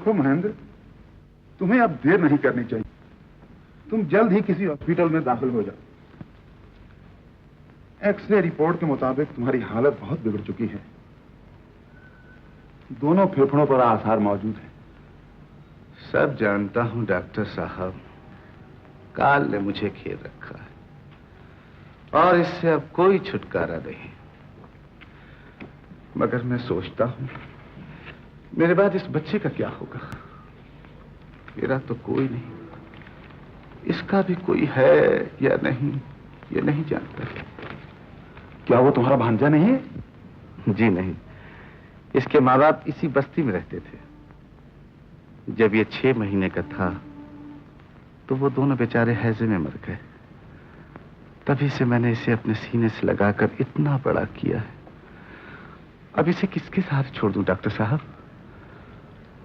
देखो महेंद्र, तुम्हें अब देर नहीं करनी चाहिए। तुम जल्द ही किसी हॉस्पिटल में दाखिल हो जाओ। एक्सरे रिपोर्ट के मुताबिक तुम्हारी हालत बहुत बिगड़ चुकी है। दोनों फेफड़ों पर आसार मौजूद हैं। सब जानता हूं डॉक्टर साहब, काल ने मुझे घेर रखा है और इससे अब कोई छुटकारा नहीं। मगर मैं सोचता हूं मेरे बाद इस बच्चे का क्या होगा। मेरा तो कोई नहीं, इसका भी कोई है या नहीं ये नहीं जानता। क्या वो तुम्हारा भांजा नहीं है? जी नहीं, इसके माँ बाप इसी बस्ती में रहते थे। जब ये 6 महीने का था तो वो दोनों बेचारे हैजे में मर गए। तभी से मैंने इसे अपने सीने से लगाकर इतना बड़ा किया है। अब इसे किसके सहारे छोड़ दूं डॉक्टर साहब?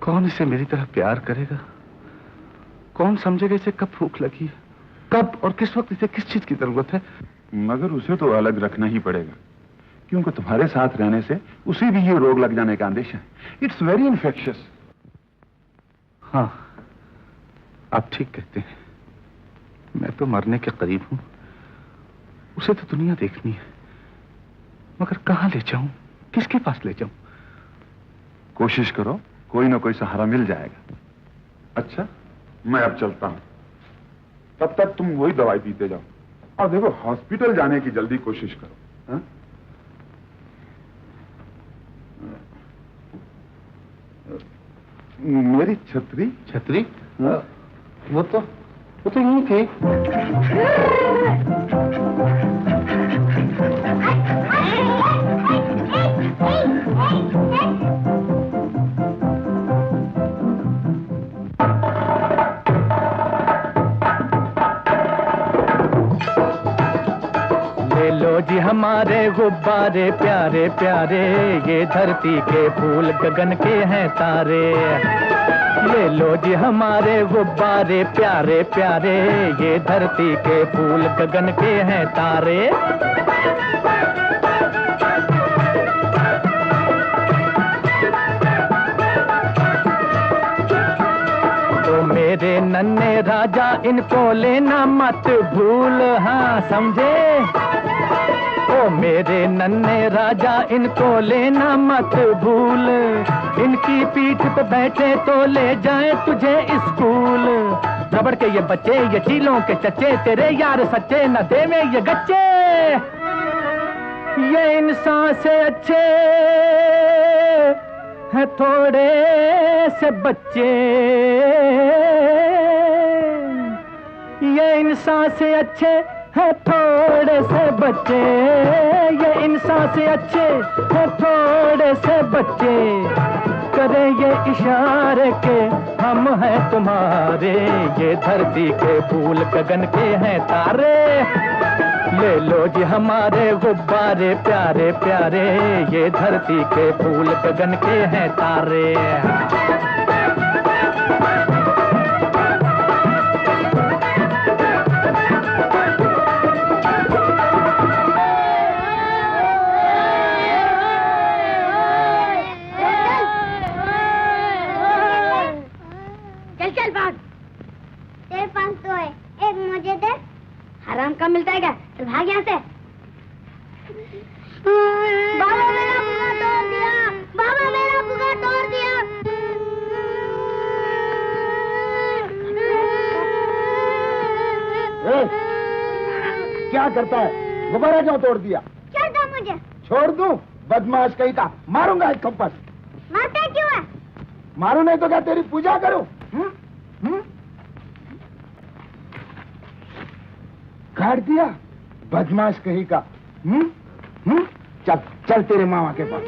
कौन इसे मेरी तरह प्यार करेगा? कौन समझेगा इसे कब भूख लगी है, कब और किस वक्त इसे किस चीज की जरूरत है? मगर उसे तो अलग रखना ही पड़ेगा, क्योंकि तुम्हारे साथ रहने से उसे भी ये रोग लग जाने का अंदेशा है। It's very infectious. हाँ, आप ठीक कहते हैं। मैं तो मरने के करीब हूं। उसे तो दुनिया देखनी है, मगर कहां ले जाऊं, किसके पास ले जाऊं? कोशिश करो, कोई ना कोई सहारा मिल जाएगा। अच्छा, मैं अब चलता हूं। तब तक तुम वही दवाई पीते जाओ और देखो हॉस्पिटल जाने की जल्दी कोशिश करो। हा? मेरी छतरी? छतरी? वो तो यहीं थी। ले लो जी हमारे गुब्बारे प्यारे प्यारे, ये धरती के फूल गगन के हैं तारे। ले लो जी हमारे गुब्बारे प्यारे प्यारे, ये धरती के फूल गगन के हैं तारे। तो मेरे नन्हे राजा इनको लेना मत भूल, हाँ समझे? ओ मेरे नन्हे राजा इनको लेना मत भूल, इनकी पीठ पे बैठे तो ले जाए तुझे स्कूल। रबड़ के ये बच्चे, ये चीलों के चच्चे, तेरे यार सच्चे न देवे ये गच्चे। ये इंसान से अच्छे है थोड़े से बच्चे, ये इंसान से अच्छे है थोड़े से बच्चे, ये इंसान से अच्छे है थोड़े से बच्चे। करे ये इशारे के हम हैं तुम्हारे, ये धरती के फूल गगन के हैं तारे। ले लो जी हमारे गुब्बारे प्यारे प्यारे, ये धरती के फूल गगन के हैं तारे। हराम का मिलता है क्या? चल भाग यहाँ से। बाबा मेरा बुआ तोड़ दिया, बाबा मेरा बुआ तोड़ दिया। क्या करता है? गुब्बारा क्यों तोड़ दिया? छोड़ दो मुझे। छोड़ दूं? बदमाश कहीं का, मारूंगा एक थप्पड़। मारते क्यों है? मारू नहीं तो क्या तेरी पूजा करूं? काट दिया बदमाश कहीं का। चल चल तेरे मामा के पास।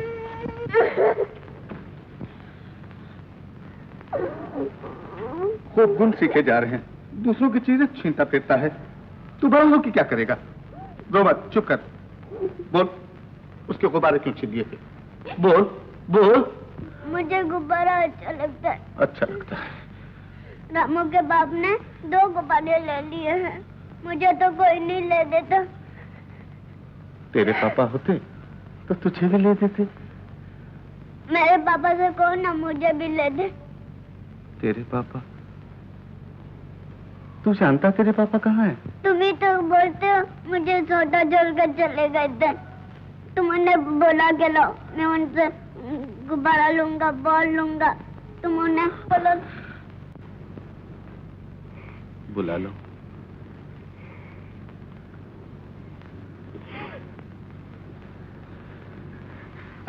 खूब गुण सीखे जा रहे हैं, दूसरों की चीजें छीनता फिरता है। तू बड़ा हो कि क्या करेगा? रो मत, चुप कर। बोल, उसके गुब्बारे क्यों छीन लिए थे? बोल बोल। मुझे गुब्बारा अच्छा लगता है। अच्छा लगता है? रामू के बाप ने 2 गुब्बारे ले लिए हैं, मुझे तो कोई नहीं ले देता। तेरे पापा होते तो तुझे भी ले देते। मेरे पापा से कहो ना मुझे भी ले दे। तेरे पापा? तू जानता तेरे पापा कहाँ है? तुम ही तो बोलते हो मुझे छोटा छोड़कर चले गए थे। तुम उन्हें बोला के लो, मैं उनसे गुब्बारा लूंगा, बॉल लूंगा। तुम उन्हें बोलो। बुला लो।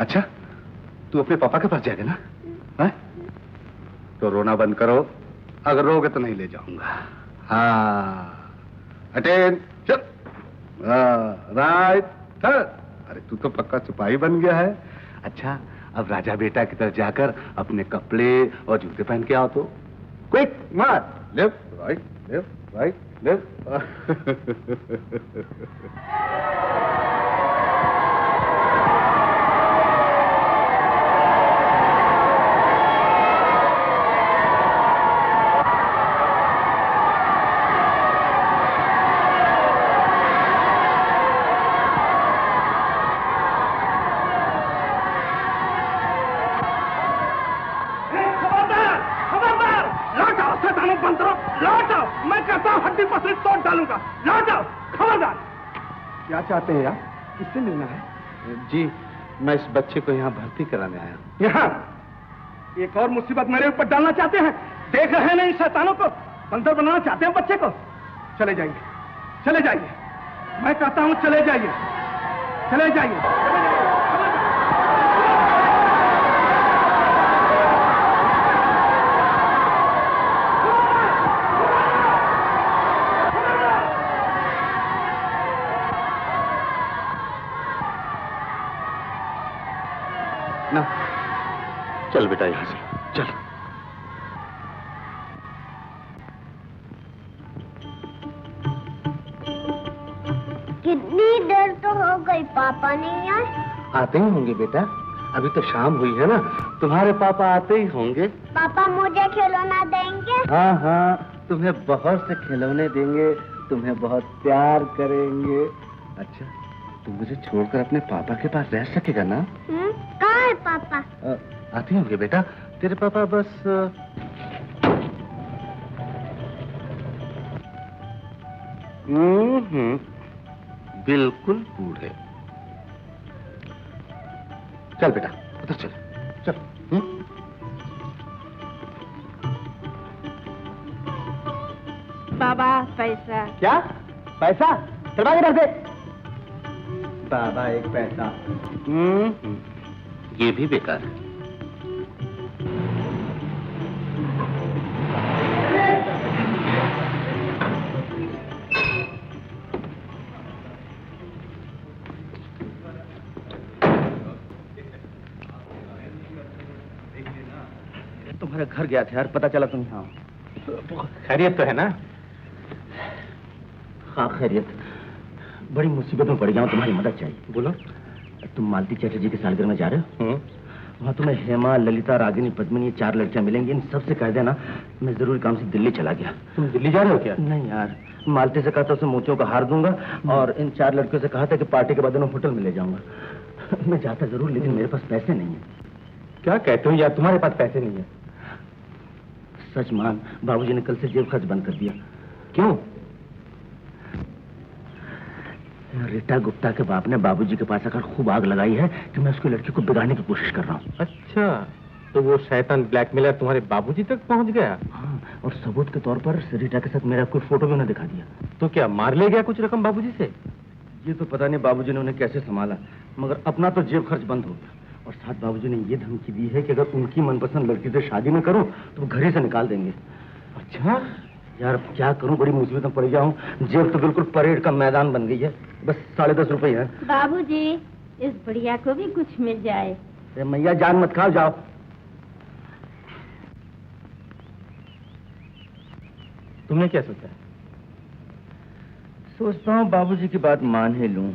अच्छा, तू अपने पापा के पास जाएगा ना? है? तो रोना बंद करो, अगर रोगे तो नहीं ले जाऊंगा। हाँ, अटेंशन, राइट, अरे तू तो पक्का सिपाही बन गया है। अच्छा, अब राजा बेटा की तरफ जाकर अपने कपड़े और जूते पहन के आओ तो। क्विक, मार, left right, left right, left. क्या चाहते हैं आप? किससे मिलना है? जी, मैं इस बच्चे को यहाँ भर्ती कराने आया हूँ। यहाँ एक और मुसीबत मेरे ऊपर डालना चाहते हैं? देख रहे हैं ना इन शैतानों को, बंदर बनाना चाहते हैं बच्चे को। चले जाइए, चले जाइए, मैं कहता हूँ चले जाइए, चले जाइए। ना, चल बेटा यहाँ से, चल। कितनी देर तो हो गई, पापा नहीं आए? आते ही होंगे बेटा, अभी तो शाम हुई है ना, तुम्हारे पापा आते ही होंगे। पापा मुझे खिलौना देंगे? हाँ हाँ, तुम्हें बहुत से खिलौने देंगे, तुम्हें बहुत प्यार करेंगे। अच्छा, तुम मुझे छोड़कर अपने पापा के पास रह सकेगा ना? कहाँ है पापा? आते होंगे बेटा, तेरे पापा बस बिल्कुल बूढ़े। चल बेटा, उधर चल, चल। बाबा पैसा। क्या पैसा? चलवा के रख दे। बाबा एक पैसा। ये भी बेकार है। तुम्हारे घर गया था यार, पता चला तुम यहाँ। खैरियत तो है ना? हाँ खैरियत, बड़ी मुसीबत में पड़ गया हूँ, तुम्हारी मदद चाहिए। बोलो। तुम मालती चैटर्जी के सालगिरह में जा रहे हो? वहाँ तुम्हें हेमा, ललिता, रागिनी, पद्मिनी, ये 4 लड़कियां मिलेंगी। इन सबसे कह देना मैं जरूरी काम से दिल्ली चला गया। तुम दिल्ली जा रहे हो क्या? नहीं यार, मालती से कहा था उसे मोतियों का हार दूंगा और इन 4 लड़कियों से कहा था कि पार्टी के बाद उन्हें होटल में ले जाऊंगा। मैं जाता जरूर, लेकिन मेरे पास पैसे नहीं है। क्या कहते हो यार, तुम्हारे पास पैसे नहीं है? सच मान, बाबूजी ने कल से जेब खर्च बंद कर दिया। क्यों? रीटा गुप्ता के बाप ने बाबूजी के पास आकर खूब आग लगाई है कि मैं उसकी लड़की को बिगाड़ने की कोशिश कर रहा हूँ। अच्छा, तो वो शैतान ब्लैकमेलर तुम्हारे बाबूजी तक पहुंच गया? हाँ, और सबूत के तौर पर रीटा के साथ मेरा कोई फोटो भी उन्हें दिखा दिया। तो क्या मार ले गया कुछ रकम बाबूजी से? ये तो पता नहीं बाबूजी ने उन्हें कैसे संभाला, मगर अपना तो जेब खर्च बंद हो गया। और साथ बाबूजी ने ये धमकी दी है कि अगर उनकी मनपसंद लड़की से शादी न करूं तो वो घर ही से निकाल देंगे। अच्छा यार, अब क्या करूं, बड़ी मुसीबत में पड़ गया हूँ। जेब तो बिल्कुल परेड का मैदान बन गई है। बस 10.5 रुपए है। बाबूजी, इस बढ़िया को भी कुछ मिल जाए। मैया जान मत खाओ, जाओ। तुमने क्या सोचा? सोचता हूँ बाबूजी की बात मान ही लूं,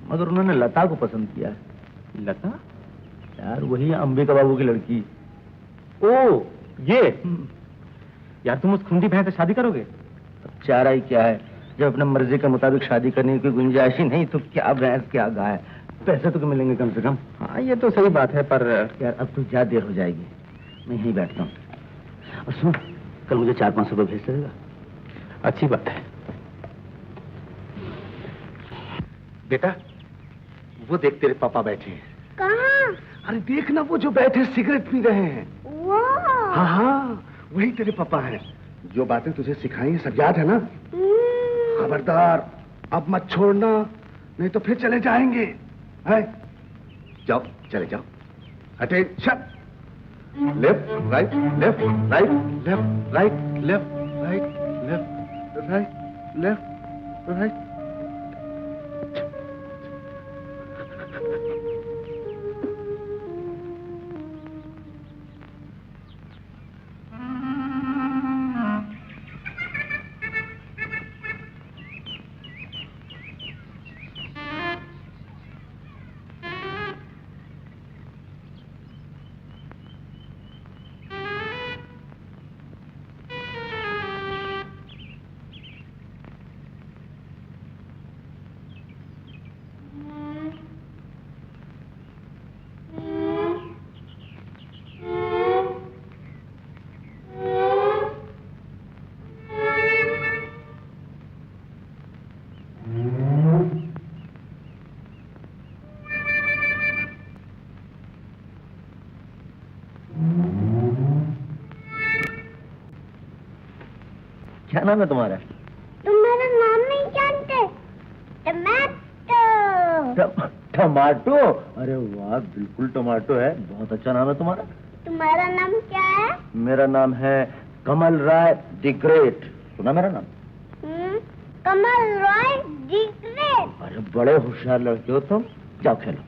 मगर उन्होंने लता को पसंद किया है। लता? यार वही अंबिका बाबू की लड़की। ओ, ये यार, तुम उस खुंडी बहन से शादी करोगे? अब चारा ही क्या है, जब अपने मर्जी के मुताबिक शादी करने की कोई गुंजाइश ही नहीं तो क्या भैंस क्या गाय। पैसे तो मिलेंगे कम से कम। हाँ, ये तो सही बात है, पर यार अब तो ज्यादा देर हो जाएगी, मैं यहीं बैठता हूँ। और सुन, कल मुझे 4-5 रुपए भेज देगा। अच्छी बात है। बेटा, वो देख तेरे पापा बैठे हैं। कहाँ? अरे देखना, वो जो बैठे सिगरेट पी रहे हैं। वाह। हाँ हाँ, वही तेरे पापा हैं। जो बातें तुझे सिखाई सब याद है ना? खबरदार, अब मत छोड़ना, नहीं तो फिर चले जाएंगे। है? जाओ, चले जाओ। Attention. Left right left right left right left right left right left right. क्या नाम है तुम्हारा? तुम मेरा नाम नहीं जानते? टमाटो। टमाटो? अरे वाह, बिल्कुल टमाटो है। बहुत अच्छा नाम है तुम्हारा। तुम्हारा नाम क्या है? मेरा नाम है कमल राय द ग्रेट। सुना मेरा नाम? कमल राय द ग्रेट। अरे बड़े होशियार लड़के हो तुम। जाओ खेलो।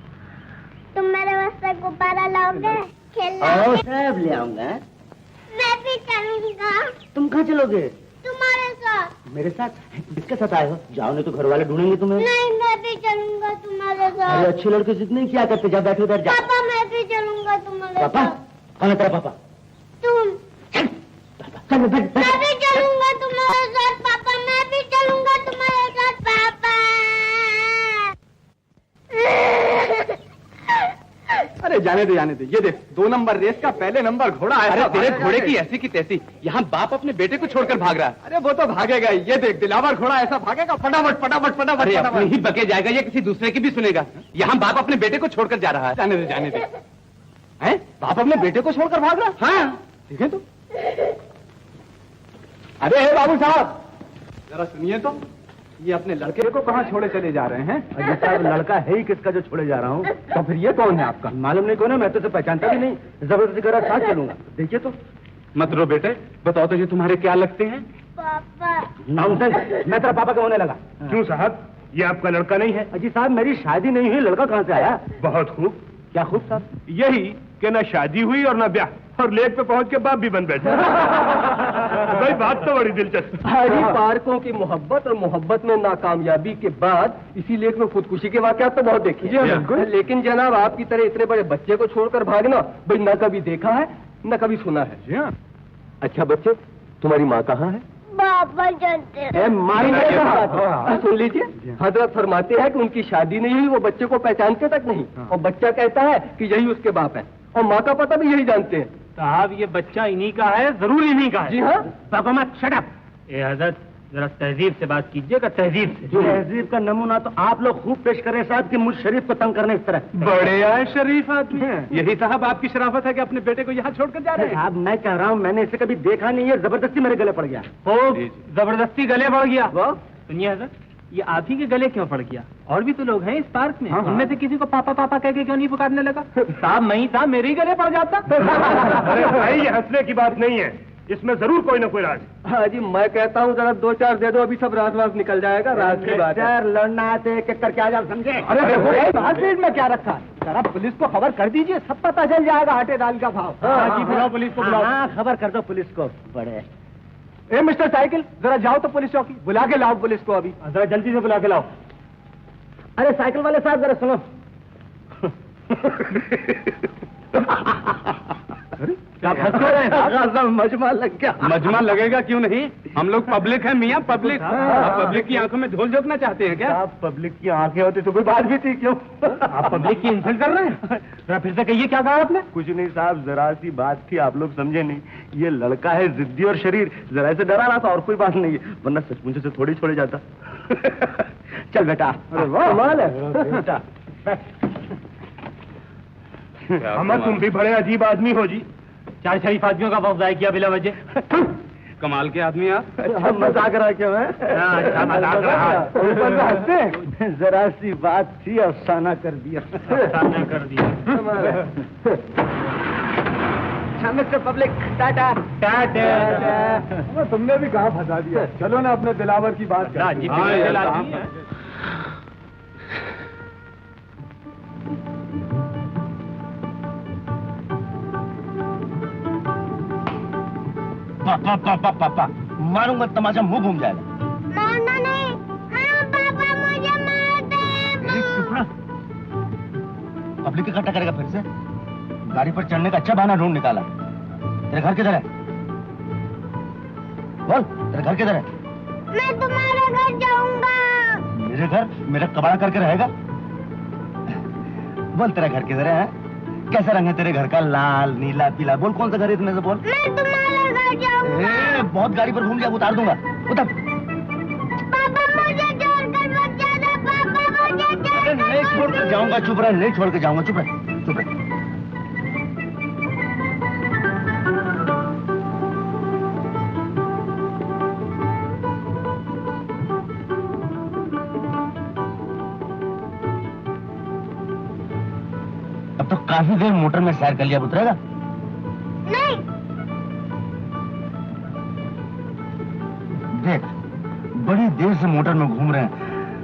तुम मेरे वास्ते गुब्बारा लाओगे? खेलना? सब ले आऊंगा। मैं भी चलूंगा। तुम कहाँ चलोगे? तुम्हारे साथ। मेरे साथ? किसके साथ आए हो? जाओ, नहीं तो घर वाले ढूंढेंगे तुम्हें। नहीं, मैं भी चलूंगा तुम्हारे साथ। अरे अच्छे लड़के जितने क्या करते, जाओ बैठो उधर। जाओ। पापा, मैं भी चलूंगा तुम्हारे पापा? साथ। कौन है तेरा पापा? तुम। चल बैठ। मैं भी चलूंगा तुम्हारे साथ पापा, मैं भी चलूंगा तुम्हारे साथ पापा। अरे जाने दे। ये देख, 2 नंबर रेस का पहले नंबर घोड़ा आया। अरे तेरे घोड़े की ऐसी की तैसी, यहाँ बाप अपने बेटे को छोड़कर भाग रहा है। अरे वो तो भागेगा ही। ये देख, दिलावर घोड़ा ऐसा भागेगा, फटाफट फटाफट फटाफट। अरे अपने ही बके जाएगा, ये किसी दूसरे की भी सुनेगा। यहाँ बाप अपने बेटे को छोड़कर जा रहा है। जाने दे। हैं? बाप अपने बेटे को छोड़कर भाग रहा है? हाँ, ठीक है। तो अरे हे बाबू साहब, जरा सुनिए तो, ये अपने लड़के को कहाँ छोड़े चले जा रहे हैं? अरे साहब, लड़का है ही किसका जो छोड़े जा रहा हूँ? तो फिर ये कौन है आपका? मालूम नहीं कौन है, मैं तो उसे पहचानता भी नहीं। जबरदस्ती करा साथ चलूंगा। देखिए तो। मत रो बेटे, बताओ तो ये तुम्हारे क्या लगते हैं? पापा। नॉनसेंस, मैं तेरा पापा का होने लगा। क्यों साहब, ये आपका लड़का नहीं है? अजी साहब, मेरी शादी नहीं हुई, लड़का कहाँ से आया? बहुत खूब। क्या खूब साहब? यही कि न शादी हुई और न ब्याह, और लेक पे पहुंच के बाप भी बन बैठे। भाई बात तो बड़ी दिलचस्प। हरी पार्कों की मोहब्बत और मोहब्बत में नाकामयाबी के बाद इसी लेख में खुदकुशी के वाकयात तो बहुत देखे हैं। लेकिन जनाब, आपकी तरह इतने बड़े बच्चे को छोड़कर भागना भाई न कभी देखा है न कभी सुना है। अच्छा बच्चे, तुम्हारी माँ कहाँ है? पापा जानते हैं। सुन लीजिए, हजरत फरमाते हैं कि उनकी शादी नहीं हुई, वो बच्चे को पहचानते तक नहीं, और बच्चा कहता है कि यही उसके बाप है, और माँ का पता भी यही जानते हैं। साहब, ये बच्चा इन्हीं का है, जरूर इन्हीं का है। जी हाँ। पापा मत शट अप। ए हजरत, जरा तहजीब से बात कीजिएगा, तहजीब से। तहजीब का नमूना तो आप लोग खूब पेश कर रहे हैं साहब, कि मुझ शरीफ को तंग करने इस तरह। बड़े आए शरीफ आदमी हैं। यही साहब आपकी शराफत है कि अपने बेटे को यहाँ छोड़कर जा रहे हैं। साहब, मैं कह रहा हूँ, मैंने इसे कभी देखा नहीं है, जबरदस्ती मेरे गले पड़ गया। ओ, जबरदस्ती गले पड़ गया। सुनिए हजरत, ये आप ही के गले क्यों पड़ गया? और भी तो लोग हैं इस पार्क में, उनमें से किसी को पापा पापा कह के क्यों नहीं पुकारने लगा? साहब, नहीं साहब, मेरे ही गले पड़ जाता। अरे भाई, ये हंसने की बात नहीं है, इसमें जरूर कोई ना कोई राज। हाँ जी, मैं कहता हूँ जरा 2-4 दे दो, अभी सब राज निकल जाएगा। राज की बात है। लड़ना से करके आ जाओ, समझे? अरे में क्या रखा है? जरा पुलिस को खबर कर दीजिए, सब पता चल जाएगा हटे दाल का भाव। हाँ जी, बुलाओ पुलिस को, बुलाओ। हाँ, खबर कर दो पुलिस को। बड़े ए मिस्टर साइकिल, जरा जाओ तो पुलिस चौकी, बुला के लाओ पुलिस को अभी। जरा जल्दी से बुला के लाओ। अरे साइकिल वाले साहब, जरा सुनो। क्या फंस रहे हैं? मजमा लग गया। मजमा लगेगा क्यों नहीं? हम लोग पब्लिक है मियाँ, पब्लिक। आप पब्लिक की आंखों में झोल झोंकना चाहते हैं क्या? आप पब्लिक की आंखें होती तो कोई बात भी थी क्यों? आप पब्लिक की इंसल्ट कर रहे हैं? जरा फिर से कहिए, क्या कहा आपने? कुछ नहीं साहब, जरा सी बात थी, आप लोग समझे नहीं। ये लड़का है जिद्दी और शरीर, जरा से डरा रहा था और कोई बात नहीं है, वरना सचमुच से थोड़ी छोड़े जाता। चल बेटा। कमाल है बेटा। हम तुम भी बड़े अजीब आदमी हो जी। 4 शरीफ आदमियों का वक्त किया बिला वजह। कमाल के आदमी आप। अच्छा मजाक रहा क्यों है? अच्छा मजाक रहा। ऊपर से हंसते। जरा सी बात थी, अफसाना कर दिया। अफसाना कर दिया। Mister public, tata. टाटा। तुमने भी कहाँ फंसा दिया। चलो ना अपने दिलावर की बात कर। पापा मारूंगा, तमाशा मुंह घूम जाएगा। मारना नहीं। हाँ पापा मुझे मार दे। पब्लिक इकट्ठा करेगा फिर से? गाड़ी पर चढ़ने का अच्छा बहाना ढूंढ निकाला। तेरे घर किधर है? बोल, तेरे घर किधर है? मैं तुम्हारे घर जाऊंगा। मेरे घर? मेरा कबाड़ा करके रहेगा? बोल, तेरा घर किधर है? कैसा रंग है तेरे घर का? लाल, नीला, पीला? बोल, कौन सा घर है इतने से? बोल। मैं तुम्हारे घर जाऊंगा। बहुत गाड़ी पर घूम गया, उतार दूंगा। उतर। पापा मुझे छोड़कर मत जाना। पापा मुझे छोड़कर नहीं छोड़ कर जाऊंगा। चुप रह, नहीं छोड़ के जाऊंगा। चुप रह, चुप रह। अब तो काफी देर मोटर में सैर कर लिया, उतरेगा? नहीं। देख, बड़ी देर से मोटर में घूम रहे हैं,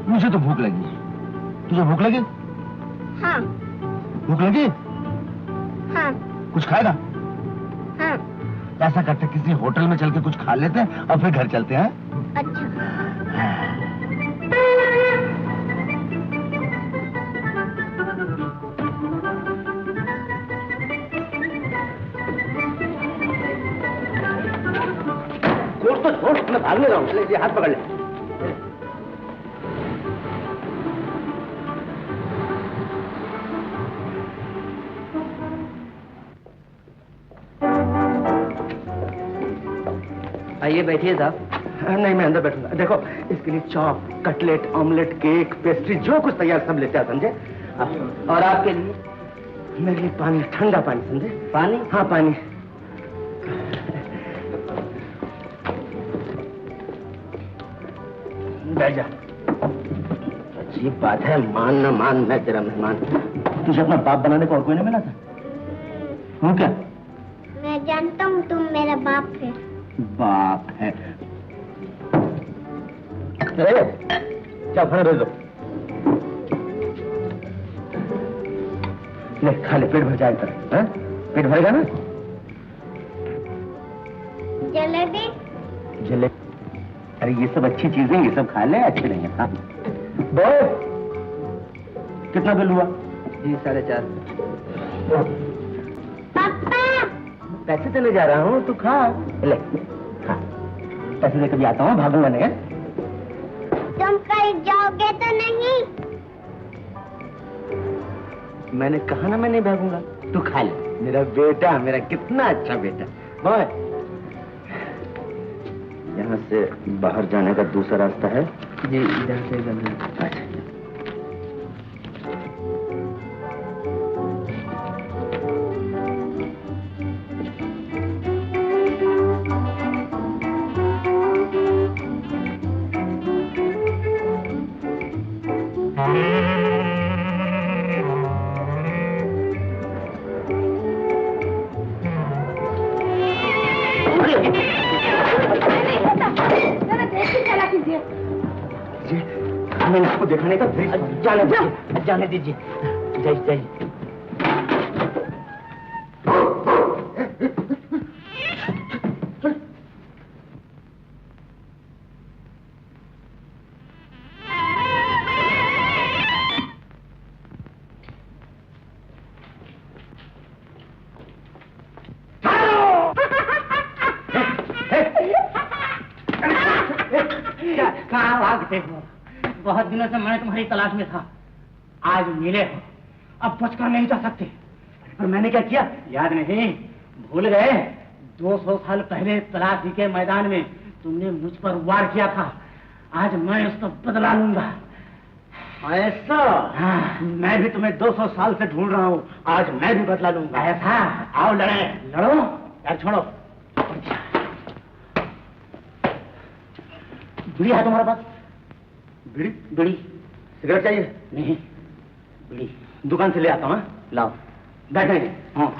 मुझे तो भूख लगी। तुझे भूख लगी? हाँ। भूख लगी? हाँ। कुछ खाएगा? हाँ। ऐसा करते, किसी होटल में चल के कुछ खा लेते हैं और फिर घर चलते हैं। अच्छा। तो छोड़, मैं भागने रहा हूँ। ले, हाथ पकड़ ले। आइए बैठिए साहब। नहीं, मैं अंदर बैठूंगा। देखो, इसके लिए chop, cutlet, omelette, cake, pastry, जो कुछ तैयार सब लेते हैं, समझे? और आपके लिए? मेरे लिए पानी, ठंडा पानी, समझे? पानी? हाँ, पानी। बैठ जा। अजीब बात है, मान ना मान, मैं तेरा मेहमान। तुझे अपना बाप बनाने को और कोई नहीं मिला था? हूँ क्या? मैं जानता हूँ तुम मेरा बाप है। बाप है? क्या खाना भेज दो। ले, खा ले, पेट भर जाए तेरा। पेट भरेगा ना? जलेबी? जलेबी? अरे ये सब अच्छी चीजें, ये सब खा ले, अच्छे नहीं है। बॉस, कितना बिल हुआ? जी 4.5। पापा। पैसे देने जा रहा हूँ, तू खा ले, खा। पैसे देकर भी आता हूँ, भागूंगा नहीं। तुम कहीं जाओगे तो नहीं? मैंने कहा ना मैं नहीं भागूंगा। तू खा ले। मेरा बेटा, मेरा कितना अच्छा बेटा। बॉय, यहाँ से बाहर जाने का दूसरा रास्ता है? जी इधर से इधर। अच्छा। मैंने इसको दिखाने का जाने दीजिए। जय भागते हो। बहुत दिनों से मैं तुम्हारी तलाश में था, आज मिले हो, अब बचकर नहीं जा सकते। पर मैंने क्या किया याद नहीं, भूल गए? 200 साल पहले तलाशी के मैदान में तुमने मुझ पर वार किया था, आज मैं उसका बदला लूंगा। ऐसा? हाँ, मैं भी तुम्हें 200 साल से ढूंढ रहा हूँ, आज मैं भी बदला लूंगा। ऐसा? आओ लड़े। लड़ो यार, छोड़ो। बीड़ी है तुम्हारे पास? बीड़ी? बीड़ी। सिगरेट चाहिए? नहीं, बीड़ी दुकान से ले आता हूँ। लाओ, बैठेंगे। हाँ।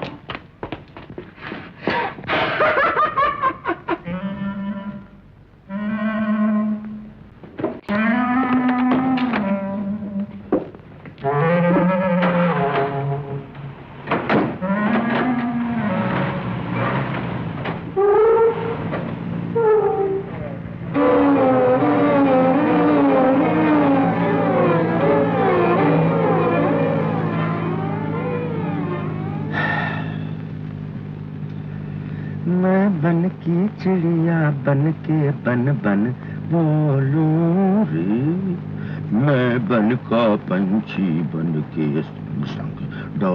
चिड़िया बन के बन बन बोलूं रे, मैं बन का पंछी बन के संग डो।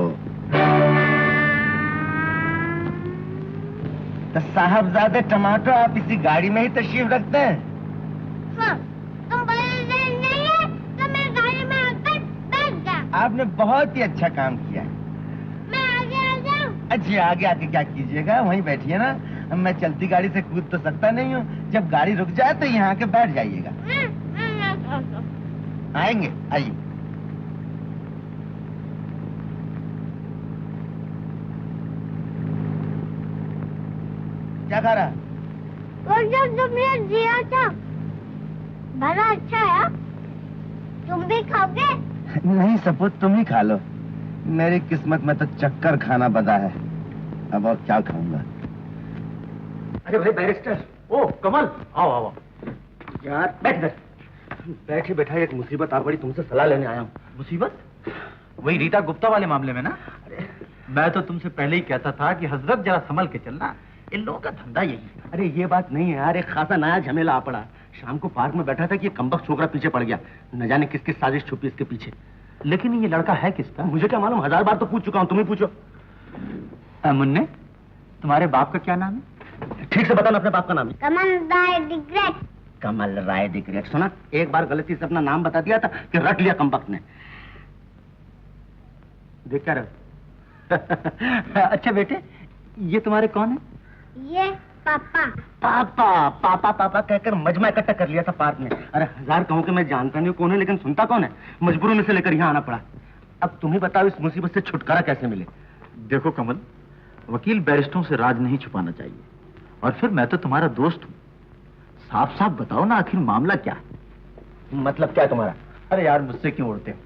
तो साहबजादे टमाटर, आप इसी गाड़ी में ही तशरीफ रखते हैं? हाँ, तुम नहीं है तो मैं गाड़ी में आकर बैठ जा। आपने बहुत ही अच्छा काम किया। मैं आगे आ जाऊं? अच्छी आगे आके क्या कीजिएगा, वहीं बैठिए ना। मैं चलती गाड़ी से कूद तो सकता नहीं हूँ, जब गाड़ी रुक जाए तो यहाँ आके बैठ जाइएगा। आएंगे, आइए। क्या खा रहा? वो जब तुमने दिया था बड़ा अच्छा है, तुम भी खाओगे? नहीं सपूत, तुम ही खा लो। मेरी किस्मत में तो चक्कर खाना बदा है, अब और क्या खाऊंगा। अरे भाई बैरिस्टर, ओ कमल, आओ आओ यार, बैठ इधर। बैठे बैठा एक मुसीबत आ पड़ी, तुमसे सलाह लेने आया हूँ। मुसीबत? वही रीता गुप्ता वाले मामले में ना? अरे मैं तो तुमसे पहले ही कहता था कि हजरत जरा संभल के चलना, इन लोगों का धंधा यही है। अरे ये बात नहीं है यार, एक खासा नया झमेला आ पड़ा। शाम को पार्क में बैठा था कि ये कमबख्त छोकरा पीछे पड़ गया, न जाने किस किस साजिश छुपी इसके पीछे। लेकिन ये लड़का है किसका? मुझे क्या मालूम, 1000 बार तो पूछ चुका हूँ, तुम ही पूछो। मुन्ने, तुम्हारे बाप का क्या नाम है? ठीक से बताना अपने बाप का नाम। कमल राय डिग्रेट। कमल राय डिग्रेट। सुना, एक बार गलती से अपना नाम बता दिया था कि रट लिया कमबख्त ने। देख क्या रहे? अच्छा बेटे, ये तुम्हारे कौन है? ये पापा। पापा पापा पापा कहकर मजमा इकट्ठा कर लिया था पार्क में। अरे 1000 कहूं कि मैं जानता नहीं कौन है, लेकिन सुनता कौन है। मजबूरी में से लेकर यहाँ आना पड़ा। अब तुम ही बताओ, इस मुसीबत से छुटकारा कैसे मिले? देखो कमल, वकील बैरिस्टरों से राज नहीं छुपाना चाहिए, और फिर मैं तो तुम्हारा दोस्त हूँ। साफ साफ बताओ ना, आखिर मामला क्या है? मतलब क्या है तुम्हारा? अरे यार, मुझसे क्यों उड़ते हो?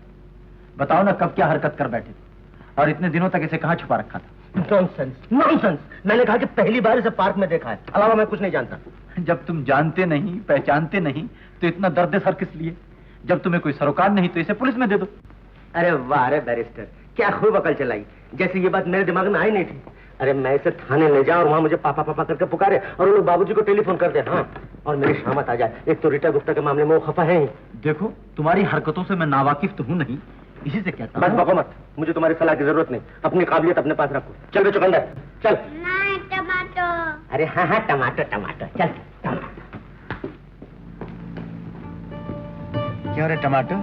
बताओ ना, कब क्या हरकत कर बैठे थे और इतने दिनों तक इसे कहाँ छुपा रखा था? Nonsense, nonsense. मैंने कहा कि पहली बार इसे पार्क में देखा है, अलावा मैं कुछ नहीं जानता। जब तुम जानते नहीं, पहचानते नहीं, तो इतना दर्द सर किस लिए? जब तुम्हें कोई सरोकार नहीं तो इसे पुलिस में दे दो। अरे वाह रे बैरिस्टर, क्या खूब अकल चलाई, जैसे ये बात मेरे दिमाग में आई नहीं थी। अरे मैं इसे थाने ले जाऊं और वहां मुझे पापा पापा करके पुकारे और वो लोग बाबूजी को टेलीफोन कर दे। हाँ, और मेरी शामत आ जाए। एक तो रीटा गुप्ता के मामले में वो खफा है ही। देखो, तुम्हारी हरकतों से मैं नावाकिफ तो हूं नहीं, इसी से कहता बस बको मत, मुझे तुम्हारी सलाह की जरूरत नहीं। अपनी काबिलियत अपने पास रखो। चल बे चुकंदर, चल। नहीं, टमाटर। अरे हाँ हाँ, टमाटर टमाटर, चल टमाटर। क्यों रे टमाटर,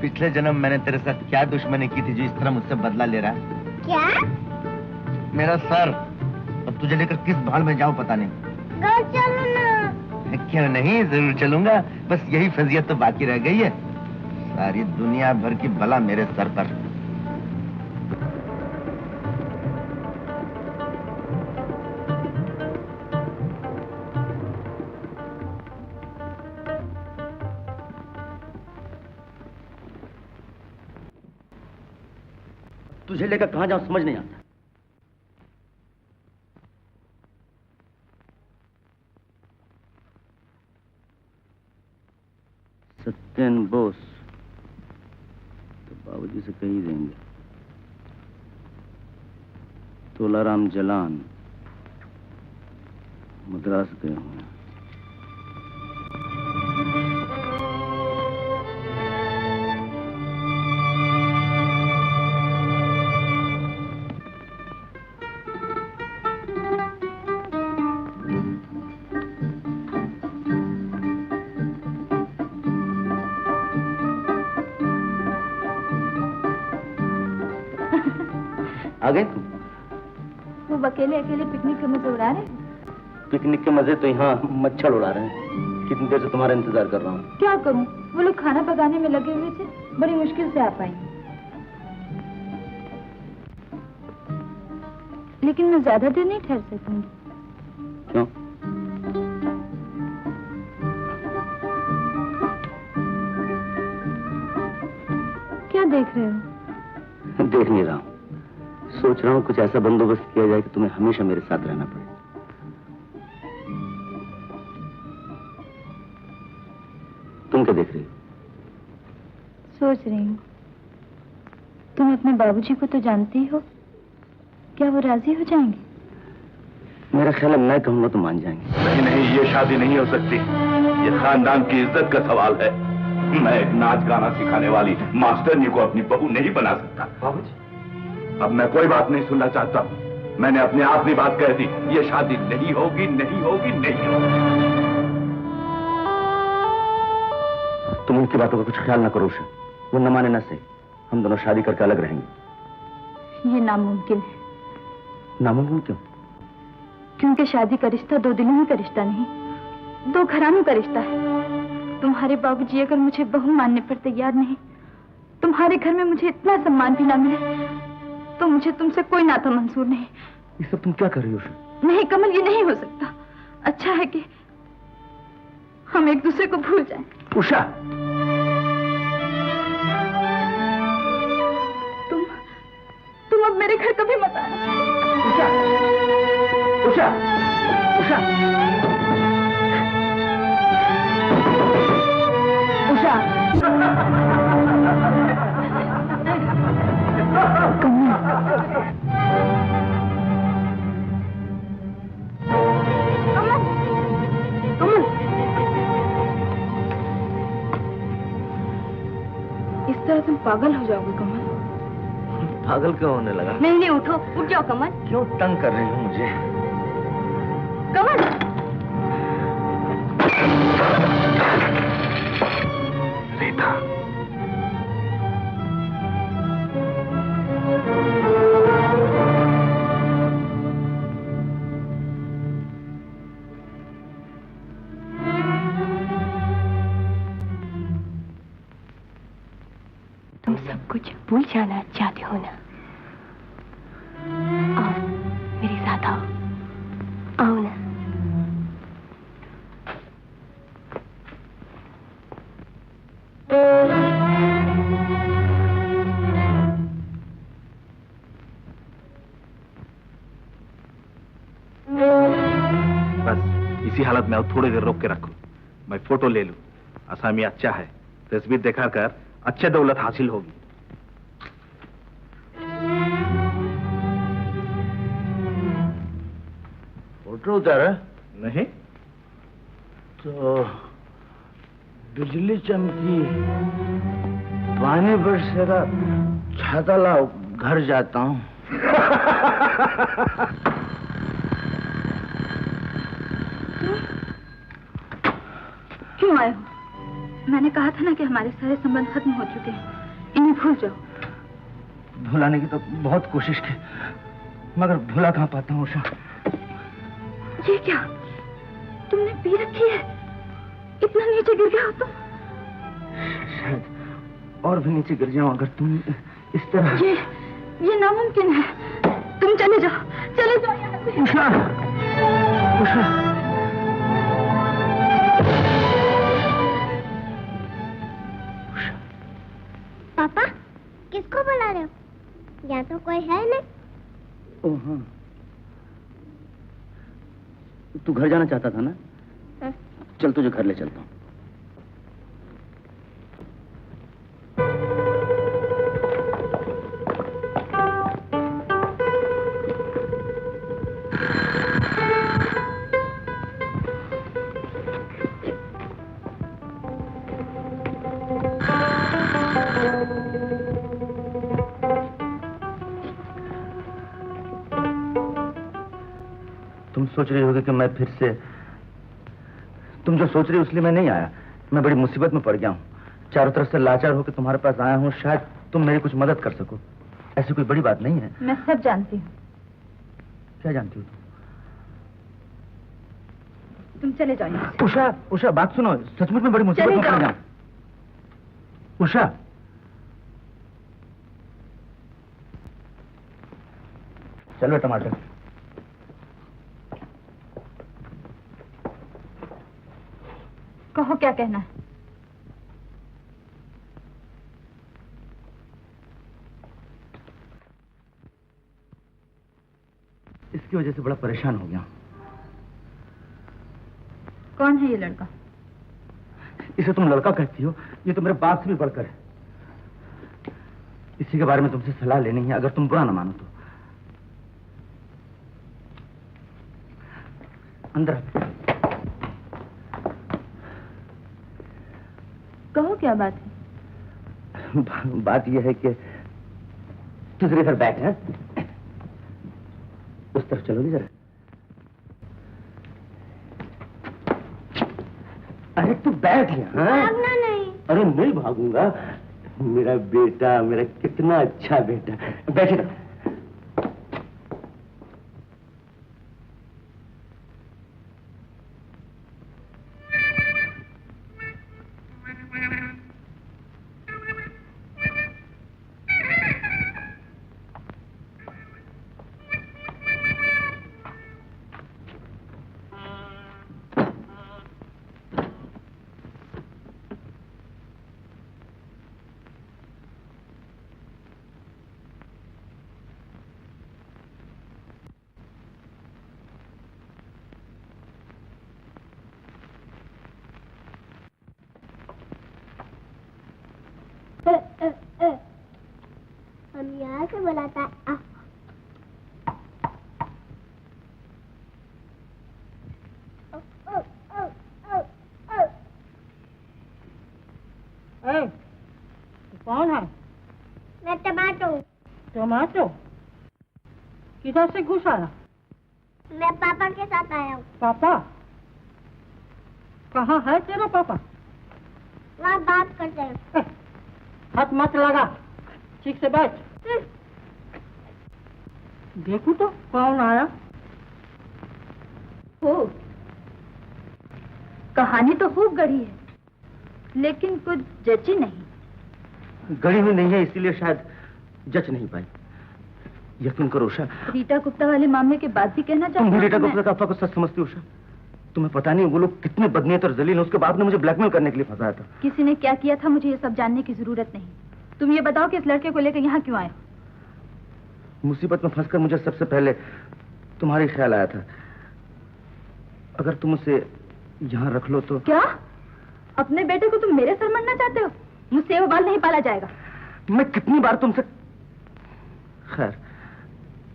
पिछले जन्म मैंने तेरे साथ क्या दुश्मनी की थी जो इस तरह मुझसे बदला ले रहा है? क्या? मेरा सर। अब तुझे लेकर किस भाड़ में जाऊं पता नहीं। घर चलो ना। क्यों नहीं, जरूर चलूंगा। बस यही फजीयत तो बाकी रह गई है, सारी दुनिया भर की बला मेरे सर पर। तुझे लेकर कहां जाऊं समझ नहीं आता। सत्यन बोस तो बाबूजी से कहीं देंगे। तोलाराम जलान मद्रास गए हुए। आ गए तुम? वो अकेले अकेले पिकनिक के मजे उड़ा रहे? पिकनिक के मजे तो यहाँ मच्छर उड़ा रहे हैं। कितनी देर से तुम्हारा इंतजार कर रहा हूँ। क्या करूं, वो लोग खाना पकाने में लगे हुए थे, बड़ी मुश्किल से आ पाई। लेकिन मैं ज्यादा देर नहीं ठहर सकूंगी। क्यों? क्या देख रहे हो? देख नहीं रहा हूँ, सोच रहा हूँ कुछ ऐसा बंदोबस्त किया जाए कि तुम्हें हमेशा मेरे साथ रहना पड़े। तुम क्या देख रही हो? सोच रही हूँ, तुम अपने बाबूजी को तो जानती हो, क्या वो राजी हो जाएंगे? मेरा ख्याल है मैं कहूंगा तो मान जाएंगे। नहीं नहीं, ये शादी नहीं हो सकती। ये खानदान की इज्जत का सवाल है। मैं एक नाच गाना सिखाने वाली मास्टरनी को अपनी बहू नहीं बना सकता। बाबूजी, अब मैं कोई बात नहीं सुनना चाहता हूँ। मैंने अपनी आखिरी बात कह दी, ये शादी नहीं होगी, नहीं होगी, नहीं होगी। तुम उनकी बातों का कुछ ख्याल ना करो उषा, वो न माने न सही, हम दोनों शादी करके अलग रहेंगे। ये नामुमकिन है। नामुमकिन क्यों? क्योंकि शादी का रिश्ता दो दिलों का रिश्ता नहीं, दो घरानों का रिश्ता है। तुम्हारे बाबूजी अगर मुझे बहू मानने पर तैयार नहीं, तुम्हारे घर में मुझे इतना सम्मान भी ना मिले, तो मुझे तुमसे कोई नाता मंजूर नहीं। ये सब तुम क्या कर रही हो उषा? नहीं कमल, ये नहीं हो सकता। अच्छा है कि हम एक दूसरे को भूल जाएं। उषा, तुम अब मेरे घर कभी मत आना। उषा, उषा, उषा, उषा, इस तरह तुम पागल हो जाओगे कमल। पागल क्यों होने लगा? नहीं नहीं, उठो, उठ जाओ कमल। क्यों तंग कर रही हो मुझे? कमल, रीता, तुम सब कुछ भूल जाना चाहते हो ना? आओ मेरे साथ आओ, आओ ना। बस इसी हालत में और थोड़ी देर रोक के रखो, मैं फोटो ले लूं। आसामी अच्छा है, तस्वीर दिखा कर अच्छे दौलत हासिल होगी। फोटो उतारा? नहीं तो बिजली चमकी, पानी बरसेगा, छाता लाओ, घर जाता हूँ। क्यों आए हो? मैंने कहा था ना कि हमारे सारे संबंध खत्म हो चुके हैं, इन्हें भूल जाओ। भुलाने की तो बहुत कोशिश की, मगर भुला कहाँ पाता हूँ उषा। ये क्या, तुमने पी रखी है? इतना नीचे गिर गया हो तुम? शायद और भी नीचे गिर जाऊं अगर तुम इस तरह। ये नामुमकिन है। तुम चले जाओ, चले जाओ यहाँ से। उषा, उषा। पापा, किसको बुला रहे हो? यहाँ तो कोई है नहीं। ओह हाँ, तू घर जाना चाहता था ना? हाँ। चल तुझे घर ले चलता हूँ। तुम सोच रही होगी कि मैं फिर से, तुम जो सोच रही हो इसलिए मैं नहीं आया। मैं बड़ी मुसीबत में पड़ गया हूँ, चारों तरफ से लाचार होकर तुम्हारे पास आया हूँ, शायद तुम मेरी कुछ मदद कर सको। ऐसी कोई बड़ी बात नहीं है। मैं सब जानती हूँ। क्या जानती हो तुम चले जाओ यहाँ से। उषा, उषा बात सुनो, सचमुच में बड़ी मुसीबत में पड़ जाऊं। उषा, चलो टमाटर। कहो क्या कहना है। इसकी वजह से बड़ा परेशान हो गया। कौन है ये लड़का? इसे तुम लड़का कहती हो, ये तो मेरे बाप से भी बढ़कर है। इसी के बारे में तुमसे सलाह लेनी है, अगर तुम बुरा ना मानो तो। अंदर कहो क्या बात है? बात यह है कि तू जरा इधर बैठ है, उस तरफ चलो जरा। अरे तू बैठ यहाँ। भागना नहीं। अरे नहीं भागूंगा, मेरा बेटा, मेरा कितना अच्छा बेटा। बैठे ना। हम यहाँ से बुलाता कौन है? मैं टमाटो। टमाटो? किधर से घुस आया? मैं पापा के साथ आया हूँ। पापा? कहाँ है तेरा पापा? वहाँ बात करते हैं। हाथ मत लगा, ठीक से बैठ। देखो तो कौन आया। हो कहानी तो खूब गढ़ी है, लेकिन कुछ जची नहीं। गढ़ी हुई नहीं है, इसीलिए शायद जच नहीं पाई। यकीन करो उषा, रीटा गुप्ता वाले मामले के बाद भी कहना चाहती तुम हूँ। रीटा गुप्ता का अफवाह को सच समझती हो उषा? तुम्हें पता नहीं वो लोग कितने बदनीयत और जलील हैं। उसके बाप ने मुझे ब्लैकमेल करने के लिए फंसाया था। किसी ने क्या किया था मुझे ये सब जानने की जरूरत नहीं। तुम ये बताओ कि इस लड़के को लेकर यहाँ क्यों आए? मुसीबत में फंसकर मुझे सबसे पहले तुम्हारी ख्याल आया था। अगर तुम उसे यहाँ रख लो तो। क्या अपने बेटे को तुम मेरे सर मरना चाहते हो? मुझसे वो बाल नहीं पाला जाएगा। मैं कितनी बार तुमसे, खैर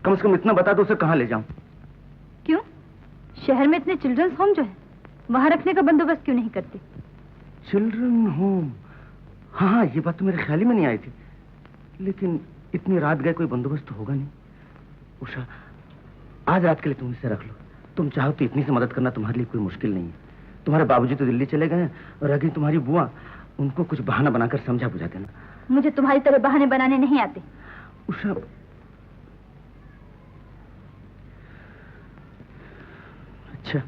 कम से कम इतना बता दो उसे कहाँ ले जाऊं। क्यों? शहर में इतने चिल्ड्रंस होम जो है, वहाँ रखने का बंदोबस्त क्यों नहीं करते? Children home? हाँ, ये बात तो मेरे ख्याल ही में नहीं आई थी। लेकिन इतनी रात गए कोई बंदोबस्त तो होगा नहीं। उषा, आज रात के लिए तुम इसे रख लो। तुम चाहो तो इतनी से मदद करना तुम्हारे लिए कोई मुश्किल नहीं है। तुम्हारे बाबूजी तो दिल्ली चले गए हैं, और अगर तुम्हारी बुआ, उनको कुछ बहाना बनाकर समझा बुझा देना। मुझे तुम्हारी तरह बहाने बनाने नहीं आते। उषा, अच्छा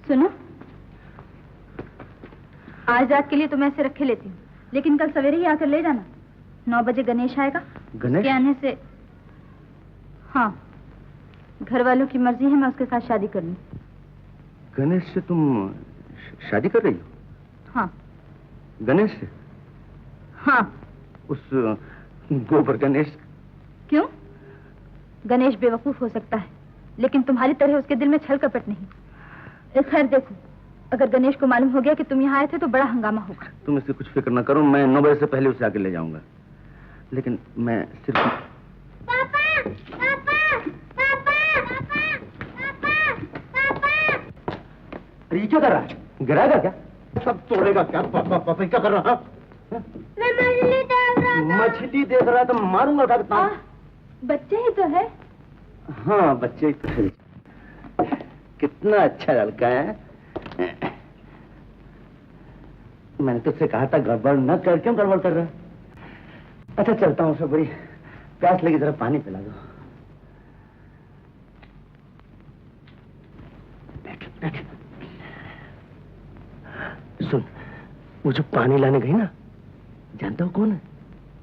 सुनो, आज रात के लिए तो मैं इसे रखे लेती हूँ, लेकिन कल सवेरे ही आकर ले जाना। 9 बजे गणेश आएगा। गणेश? उसके आने से, हाँ, घर वालों की मर्जी है, मैं उसके साथ शादी कर लूं। गणेश से तुम शादी कर रही हो? हाँ। गणेश से? हाँ। उस गोबर गणेश? क्यों? गणेश बेवकूफ हो सकता है, लेकिन तुम्हारी तरह उसके दिल में छल कपट नहीं। खैर देखो, अगर गणेश को मालूम हो गया कि तुम यहाँ आए थे तो बड़ा हंगामा होगा। तुम इसकी कुछ फिक्र न करो, मैं 9 बजे से पहले उसे आके ले जाऊंगा। लेकिन मैं सिर्फ पापा, पापा, पापा, पापा, पापा, पापा। अरे ये क्या कर रहा है? गिराएगा क्या? सब तोड़ेगा क्या? पापा पापा क्या कर रहा है? मैं मछली देख रहा था। मछली देख रहा है तो मारूंगा उठा के। बच्चे ही तो है। हाँ, बच्चे ही तो है। कितना अच्छा लड़का है। मैंने तुझसे कहा था गड़बड़ न कर, क्यों गड़बड़ कर रहा है? अच्छा चलता हूँ सबरी, प्यास लगी, जरा पानी पिला दो। देख। सुन, वो जो पानी लाने गई ना, जानता हो कौन है?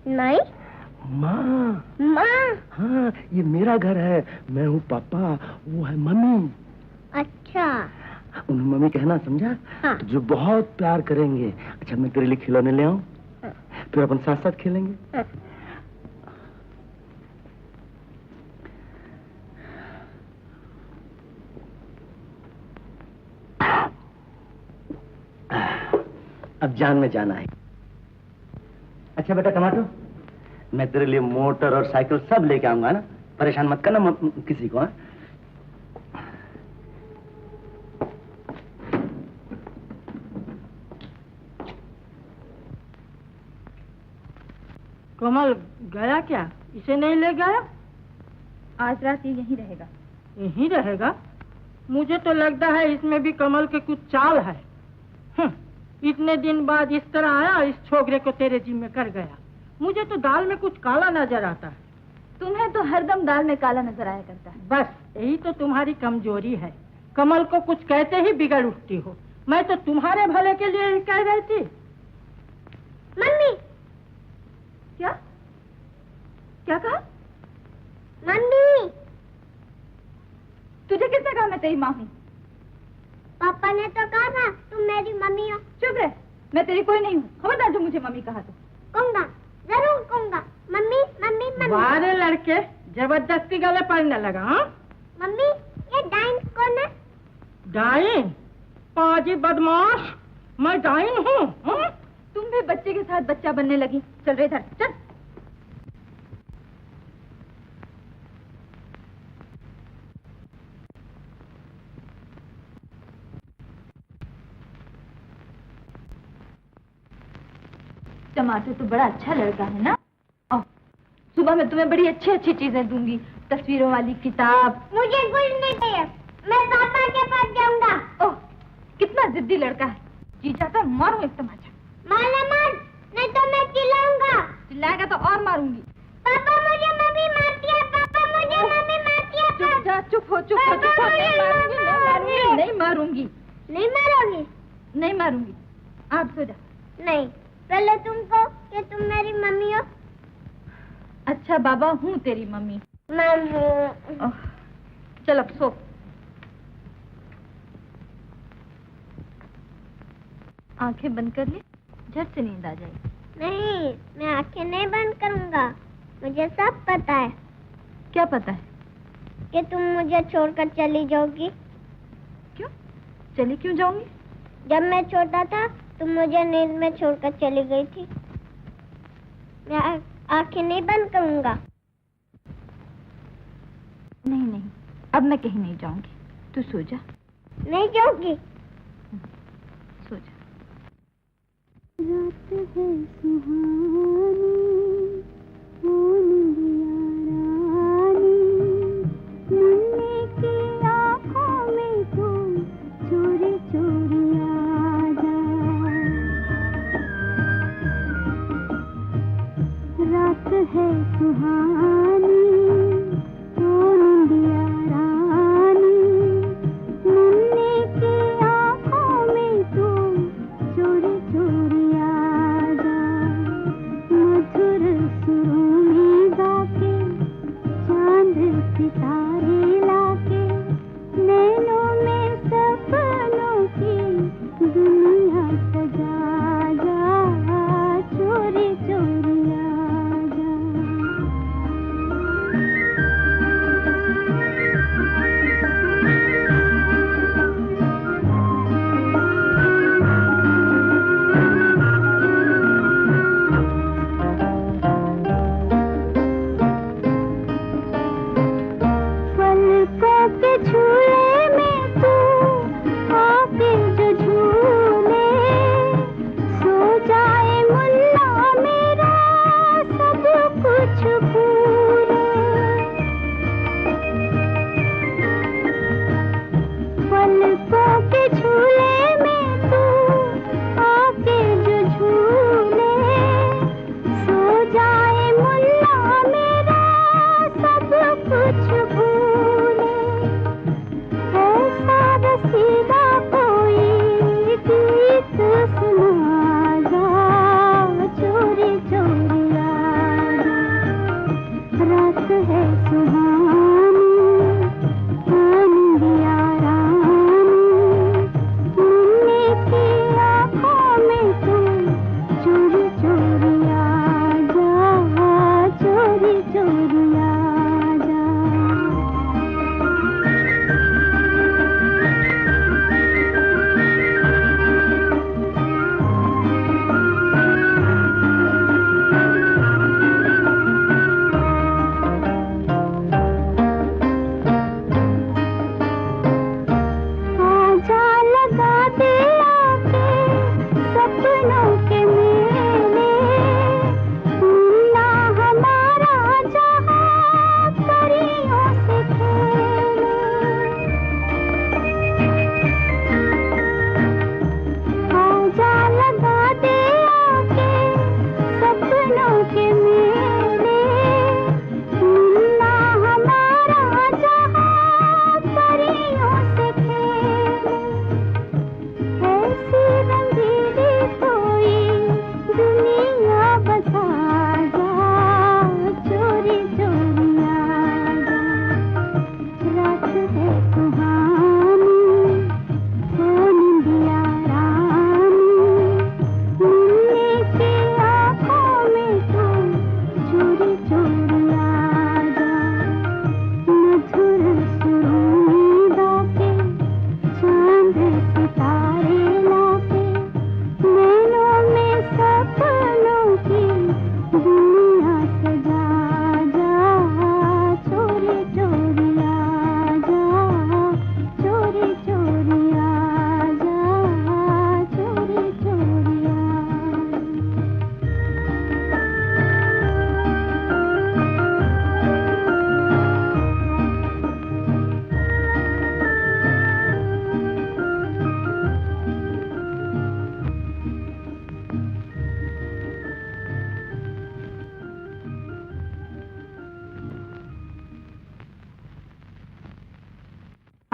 नहीं। माँ। माँ? हाँ, ये मेरा घर है, मैं हूँ पापा, वो है मम्मी। अच्छा। उन्हें मम्मी कहना, समझा? हाँ। जो बहुत प्यार करेंगे। अच्छा, मैं तेरे लिए खिलौने ले आऊं? हाँ। फिर अपन साथ साथ खेलेंगे। हाँ। अब जान में जाना है। अच्छा बेटा टमाटो, मैं तेरे लिए मोटर और साइकिल सब लेके आऊंगा ना, परेशान मत करना किसी को। हाँ? कमल गया क्या? इसे नहीं ले गया? आज रात ये यहीं रहेगा। यहीं रहेगा? मुझे तो लगता है इसमें भी कमल के कुछ चाल है। इतने दिन बाद इस तरह आया, इस छोकरे को तेरे जिम्मे कर गया। मुझे तो दाल में कुछ काला नजर आता है। तुम्हें तो हरदम दाल में काला नजर आया करता है। बस यही तो तुम्हारी कमजोरी है। कमल को कुछ कहते ही बिगड़ उठती हो। मैं तो तुम्हारे भले के लिए ही कह रही थी। मम्मी। क्या? क्या कहा? मम्मी। तुझे किसने कहा मैं तेरी माँ हूँ? पापा ने तो कहा था तुम मेरी मम्मी हो। चुप रह, मैं तेरी कोई नहीं हूँ। खबरदार जो मुझे मम्मी कहा तो। कहूँगा, जरूर कहूँगा। Mummy mummy mummy. बारे लड़के जबरदस्ती गले पड़ने लगा। हाँ मम्मी, ये डाइन कौन है? डाइन? पाजी बदमाश, मैं डाइन हूँ? तुम भी बच्चे के साथ बच्चा बनने लगी। चल रे इधर, चल। टमाटर तो बड़ा अच्छा लड़का है ना? सुबह मैं तुम्हें बड़ी अच्छी अच्छी चीजें दूंगी, तस्वीरों वाली किताब। मुझे कुछ नहीं चाहिए, मैं पापा के पास जाऊंगा। ओह, कितना जिद्दी लड़का है। जी चाहता मारूं एक तमाचा। मारना मार, नहीं तो मैं चिल्लाऊंगा। चिल्लाएगा तो और मारूंगी। पापा मुझे मम्मी मारती है, पापा मुझे मम्मी मारती है। चुप जा, चुप हो, चुप हो, चुप हो। नहीं मारूंगी। नहीं मारोगी? नहीं मारूंगी। आप सो जा। नहीं, पहले तुम कहो कि तुम मेरी मम्मी हो। अच्छा बाबा, हूँ तेरी मम्मी। मम्मी। चल अब सो। आंखें बंद कर ले, झट से नींद आ जाएगी। नहीं, मैं आंखें नहीं बंद करूंगा। मुझे सब पता है। क्या पता है? कि तुम मुझे छोड़कर चली जाओगी। क्यों? चली क्यों जाऊंगी? जब मैं छोटा था तुम मुझे नींद में छोड़कर चली गई थी। मैं आंखें नहीं बंद करूंगा। नहीं, अब मैं कहीं नहीं जाऊंगी। तू सो जा। नहीं जाऊंगी। सो जा। रात है सुहानी, मुन्ने की आँखों में तू चोरी चोरी आ जा। रात है सुहानी, ओ निंदिया रानी, मुन्ने की आँखों में तू चोरी चोरी आ जा। मधुर सुरों में गाके, चांद सितारे लाके, नैनों में सपनों की दुनिया सजा जा, चोरी चोरी आ जा। पलकों के झूले में तू आके जो झूले, सो जाए मुन्ना मेरा सब कुछ भूले। पलकों के झूले में तू आके जो झूले, सो जाए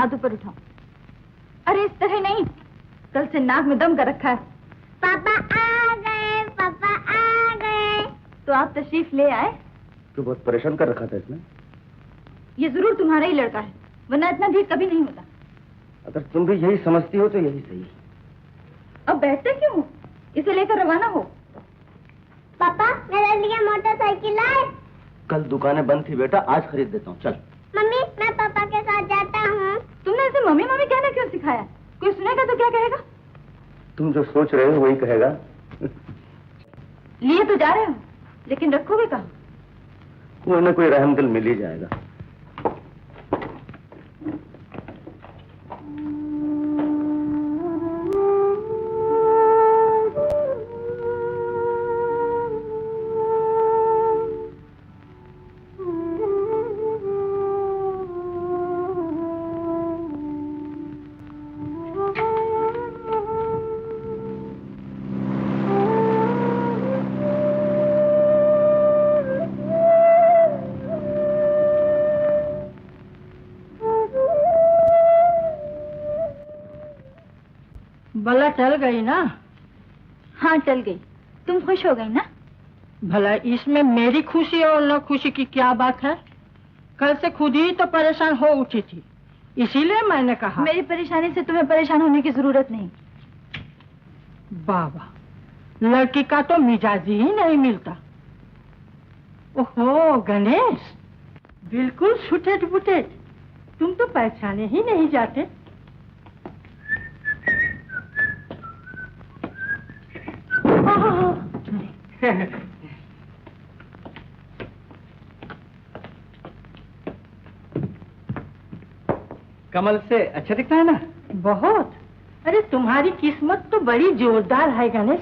हाथ ऊपर उठाओ। अरे इस तरह नहीं, कल से नाक में दम कर रखा है। पापा आ गए, पापा आ गए। तो आप तशरीफ ले आए। तो बहुत परेशान कर रखा था इसने। ये जरूर तुम्हारा ही लड़का है, वरना इतना भीड़ कभी नहीं होता। अगर तुम भी यही समझती हो तो यही सही। अब बैठते क्यों हो? इसे लेकर रवाना हो। पापा मेरे लिए मोटरसाइकिल लाए। कल दुकानें बंद थी बेटा, आज खरीद देता हूँ। चल। मम्मी मैं पापा के साथ जाता हूँ। तुमने इसे मम्मी मम्मी कहना क्यों सिखाया? कोई सुनेगा तो क्या कहेगा? तुम जो सोच रहे हो वही कहेगा। लिए तो जा रहे हो, लेकिन रखोगे कहाँ? कोई ना कोई रहमदिल मिल ही जाएगा। भला चल गई ना? हाँ चल गई। तुम खुश हो गई ना? भला इसमें मेरी खुशी और न खुशी की क्या बात है? कल से खुद ही तो परेशान हो उठी थी, इसीलिए मैंने कहा। मेरी परेशानी से तुम्हें परेशान होने की जरूरत नहीं। बाबा, लड़की का तो मिजाज ही नहीं मिलता। ओहो गणेश, बिल्कुल सुटेट बुटेट। तुम तो पहचाने ही नहीं जाते। कमल से अच्छा दिखता है ना? बहुत। अरे तुम्हारी किस्मत तो बड़ी जोरदार है गणेश।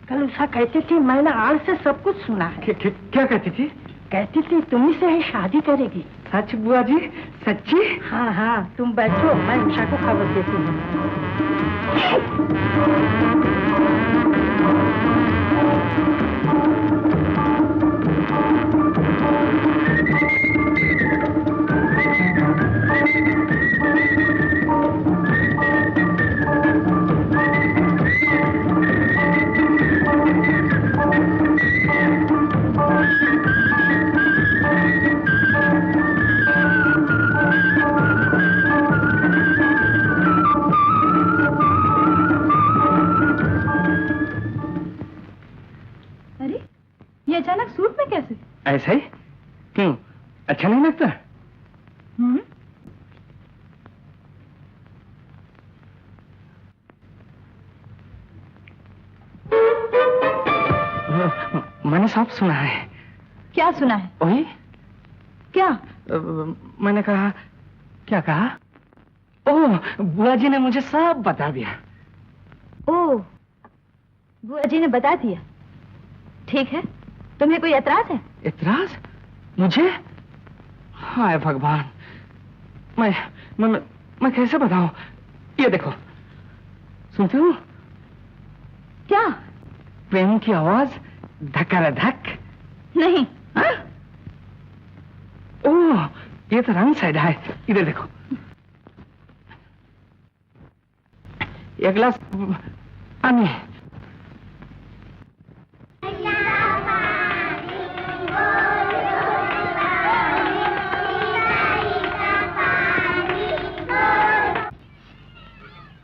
कल उषा कहती थी, मैंने आड़ से सब कुछ सुना है। क्या कहती थी? कहती थी तुम्ही से ही शादी करेगी। सच बुआ जी? सच्ची? हाँ हाँ, तुम बैठो, मैं उषा को खबर देती हूँ। अचानक सूट में कैसे? ऐसा ही? क्यों, अच्छा नहीं लगता? मैंने सब सुना है। क्या सुना है? वही क्या? मैंने कहा, क्या कहा? ओह, बुआ जी ने मुझे सब बता दिया। ओह, बुआ जी ने बता दिया। ठीक है, तुम्हें कोई एतराज है? एतराज? मुझे? हाय भगवान, मैं कैसे बताऊं? ये देखो, सुनते हो? क्या? प्रेम की आवाज, धक्का-धक। नहीं। हाँ? ओह, ये तो रंग साइड है। इधर देखो, एक गिलास पानी।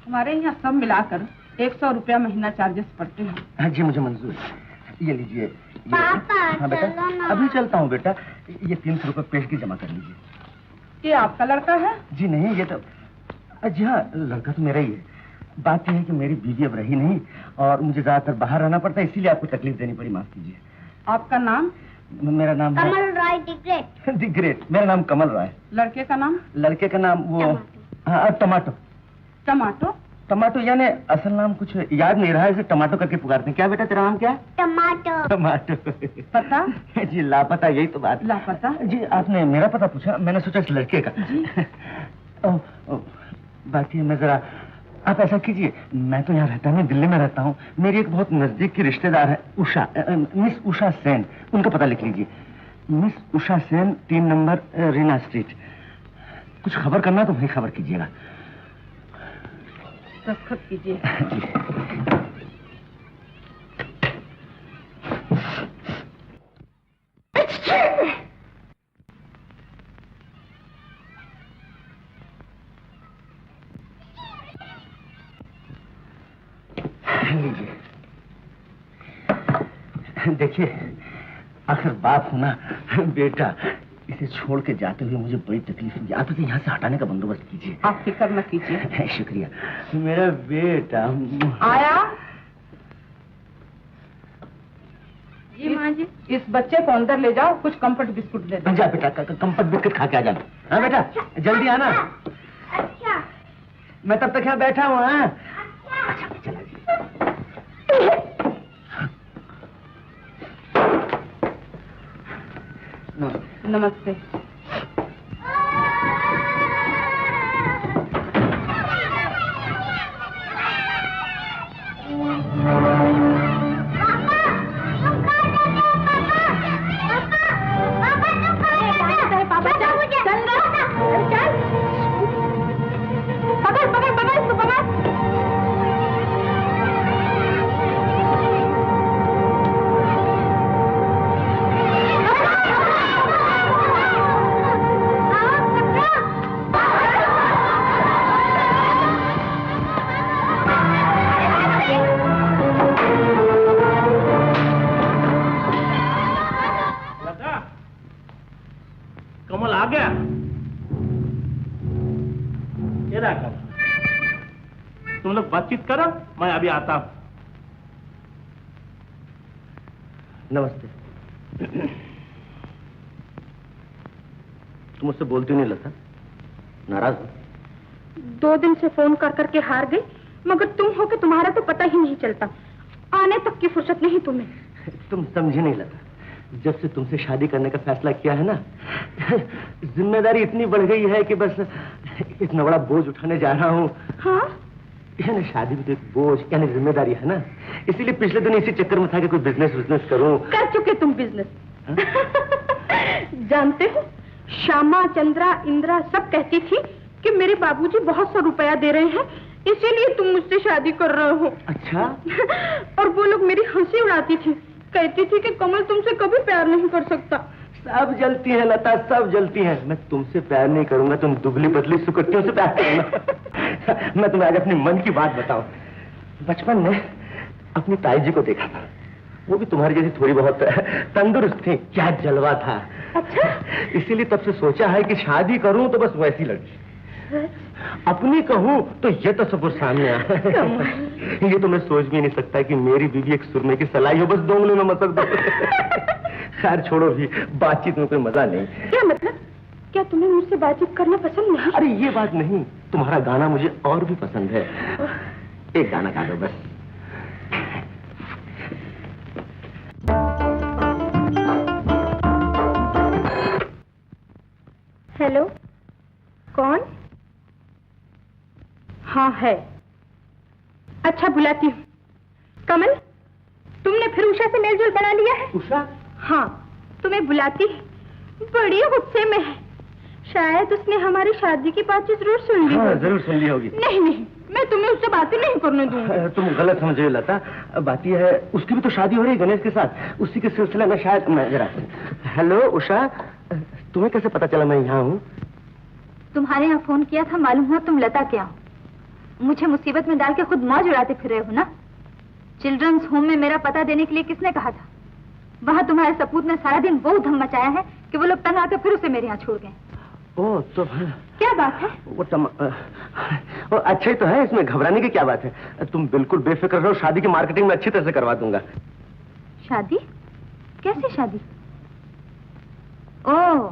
हमारे यहाँ सब मिलाकर 100 रुपया महीना चार्जेस पड़ते हैं। हाँ जी, मुझे मंजूर है। ये लीजिए। पापा, हाँ बेटा, चलो ना। अभी चलता हूँ बेटा। ये 300 रुपये पेशगी जमा कर लीजिए। ये आपका लड़का है? जी नहीं, ये तो जी हाँ, लड़का तो मेरा ही है। बात यह है कि मेरी बीवी अब रही नहीं और मुझे ज्यादातर बाहर रहना पड़ता है, इसीलिए आपको तकलीफ देनी पड़ी, माफ कीजिए। आपका नाम? मेरा नाम है Kamal Roy the great. The great. मेरा नाम कमल रॉय। लड़के का नाम? लड़के का नाम वो हाँ, टमाटो। टमाटो? टमाटो यानी असल नाम कुछ याद नहीं रहा, इसे टमाटो करके पुकारते हैं। क्या बेटा, तेरा नाम क्या है? टमाटो। टमाटो। पता? जी लापता, यही तो बात। लापता? जी आपने मेरा पता पूछा, मैंने सोचा इस लड़के का। जी। बाकी मैं जरा, आप ऐसा कीजिए, मैं तो यहाँ रहता नहीं, दिल्ली में रहता हूँ। मेरी एक बहुत नजदीक की रिश्तेदार है, उषा, मिस उषा सेन। उनका पता लिख लीजिए। Miss Usha Sen, 3 number Reena street. कुछ खबर करना तो वही खबर कीजिएगा। दस्तखत कीजिए। लीजिए। देखिए, आखिर बाप होना बेटा, इसे छोड़ के जाते हुए मुझे बड़ी तकलीफ हुई। आप इसे यहाँ से हटाने का बंदोबस्त कीजिए। आप फिक्र न कीजिए। शुक्रिया मेरा बेटा। आया जी माँ जी। इस बच्चे को अंदर ले जाओ, कुछ कंफर्ट बिस्कुट दे दो। जा बेटा, कंफर्ट बिस्कुट खा के आ जाना। हाँ बेटा, जल्दी आना। अच्छा। मैं तब तक यहाँ बैठा हूँ। हाँ अच्छा, चला नमस्ते। कमल आ गया? ये रहा कमल। तुम लोग बातचीत करो, मैं अभी आता हूं। नमस्ते। तुम मुझसे बोलती नहीं लता, नाराज हो? 2 दिन से फोन कर करके हार गई, मगर तुम हो कि तुम्हारा तो पता ही नहीं चलता। आने तक की फुर्सत नहीं तुम्हें। तुम समझी नहीं लता, जब से तुमसे शादी करने का फैसला किया है ना, जिम्मेदारी इतनी बढ़ गई है कि बस इतना बड़ा बोझ उठाने जा रहा हूँ। हाँ? यानी शादी भी तो एक बोझ यानी जिम्मेदारी है ना, इसीलिए पिछले दिन इसी चक्कर में था कि कोई बिजनेस करूं। कर चुके तुम बिजनेस। जानते हो, श्यामा, चंद्रा, इंद्रा सब कहती थी कि मेरे बाबूजी बहुत सा रुपया दे रहे हैं, इसीलिए तुम मुझसे शादी कर रहे हो। अच्छा। और वो लोग मेरी हंसी उड़ाती थी, कहती थी कि कमल तुमसे कभी प्यार नहीं कर सकता। सब जलती है लता, सब जलती है। मैं तुमसे प्यार नहीं करूंगा, तुम दुबली पतली सुकट्टियों से प्यार करूंगा। मैं तुम्हें आज अपने मन की बात बताऊं। बचपन में अपनी ताई जी को देखा था, वो भी तुम्हारी जैसी थोड़ी बहुत तंदुरुस्त थी, क्या जलवा था। अच्छा। इसीलिए तब से सोचा है कि शादी करूं तो बस वैसी लड़की। अपनी कहूं तो ये तस्वीर सामने आ। ये तो मैं सोच भी नहीं सकता कि मेरी बीवी एक सुरमे की सलाई हो, बस 2 उंगलियों में मसक दो। खैर छोड़ो, भी बातचीत में कोई मजा नहीं। क्या मतलब? क्या तुम्हें मुझसे बातचीत करना पसंद नहीं? अरे ये बात नहीं, तुम्हारा गाना मुझे और भी पसंद है। एक गाना गा दो बस। हेलो, कौन? हाँ है। अच्छा बुलाती हूँ। कमल, तुमने फिर उषा से मेलजोल बना लिया है? उषा? हाँ, तुम्हें बुलाती है, बड़ी गुस्से में है। शायद उसने हमारी शादी की बातचीत जरूर सुन ली। हाँ, जरूर सुन ली होगी। नहीं नहीं, मैं तुम्हें उससे बातें नहीं करने दूंगी। तुम गलत समझ रही लता, बात यह है उसकी भी तो शादी हो रही है गणेश के साथ, उसी के सिलसिले में शायद मैं जरा। हेलो उषा, तुम्हें कैसे पता चला मैं यहाँ हूँ? तुम्हारे यहाँ फोन किया था, मालूम हुआ तुम लता के यहाँ। मुझे मुसीबत में डाल के खुद मौज उड़ाते फिर रहे हो ना। चिल्ड्रंस होम में मेरा पता देने के लिए किसने कहा था? वहाँ तुम्हारे सपूत ने सारा दिन वो धम मचाया है कि वो लोग तंग आकर फिर उसे मेरे यहाँ छोड़ गए। ओह तो क्या बात है? वो अच्छा ही तो है, इसमें घबराने की क्या बात है। तुम बिल्कुल बेफिक्र रहो, शादी की मार्केटिंग में अच्छी तरह से करवा दूंगा। शादी? कैसी शादी? ओह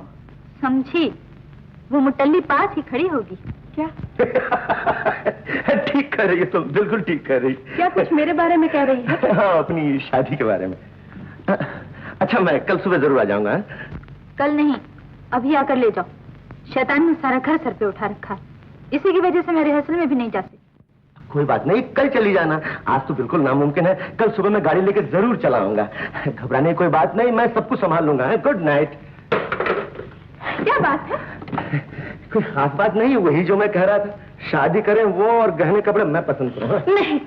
समझी, वो मुटल्ली पास ही खड़ी होगी क्या? ठीक कर रही है तुम, बिल्कुल ठीक कर रही। क्या कुछ मेरे बारे में कह रही है? हाँ, अपनी शादी के बारे में। अच्छा, मैं कल सुबह जरूर आ जाऊंगा। कल नहीं, अभी आकर ले जाओ। शैतान ने सारा घर सर पे उठा रखा है, इसी की वजह से मैं रिहर्सल में भी नहीं जा सकती। कोई बात नहीं, कल चली जाना। आज तो बिल्कुल नामुमकिन है, कल सुबह मैं गाड़ी लेकर जरूर चला आऊंगा। घबराने की कोई बात नहीं, मैं सब कुछ संभाल लूंगा। Good night. क्या बात है? कोई खास बात नहीं, वही जो मैं कह रहा था, शादी करें वो और गहने कपड़े मैं पसंद करूँ। नहीं,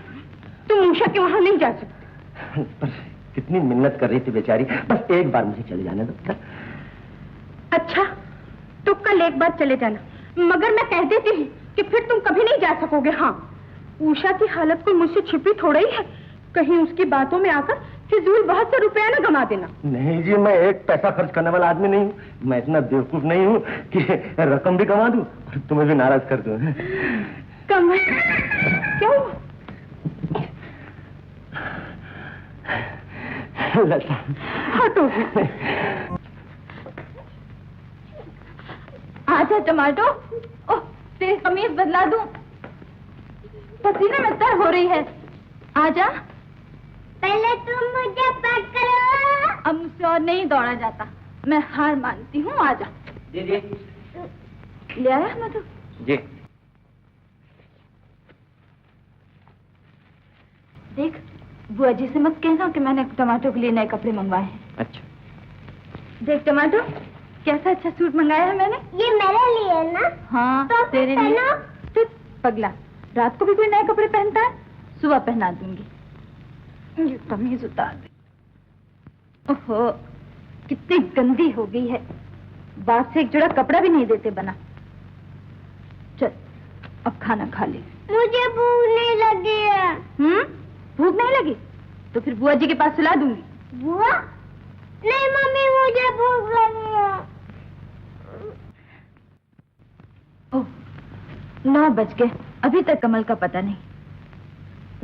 तुम उषा के वहां नहीं जा सकते। पर कितनी मिन्नत कर रही थी बेचारी, बस एक बार मुझे चले जाने दो। अच्छा, तो कल एक बार चले जाना, मगर मैं कह देती हूँ कि फिर तुम कभी नहीं जा सकोगे। हाँ, उषा की हालत कोई मुझसे छिपी थोड़ा ही है, कहीं उसकी बातों में आकर फिजूल बहुत से रुपया न गंवा देना। नहीं जी, मैं एक पैसा खर्च करने वाला आदमी नहीं हूँ, मैं इतना बेवकूफ नहीं हूँ कि रकम भी गंवा दूं और तुम्हें भी नाराज कर दूं। कम क्या हुआ? लता, हटो। आजा टमाटो। ओह, तेरी कमीज बदला दूं, पसीने में तर हो रही है। आजा। पहले तुम मुझे पैक करो। अब मुझसे और नहीं दौड़ा जाता, मैं हार मानती हूँ। आजा। जी। ले आया मधु? जी। देख, बुआ जी से मत कहना कि मैंने टमाटो के लिए नए कपड़े मंगवाए हैं। अच्छा। देख टमाटो, कैसा अच्छा सूट मंगाया है मैंने। ये मेरे लिए ना? हाँ, तो तेरे लिए। तू पगला, रात को भी कोई नए कपड़े पहनता है? सुबह पहना दूंगी। ये कमीज उतार दे। ओहो, कितनी गंदी हो गई है, बात से एक जोड़ा कपड़ा भी नहीं देते बना। चल, अब खाना खा ले। मुझे भूख नहीं लगी है। भूख नहीं लगी तो फिर बुआ जी के पास सुला दूंगी। बुआ? नहीं मम्मी, मुझे भूख लगी है। ओह, 9 बज गए, अभी तक कमल का पता नहीं।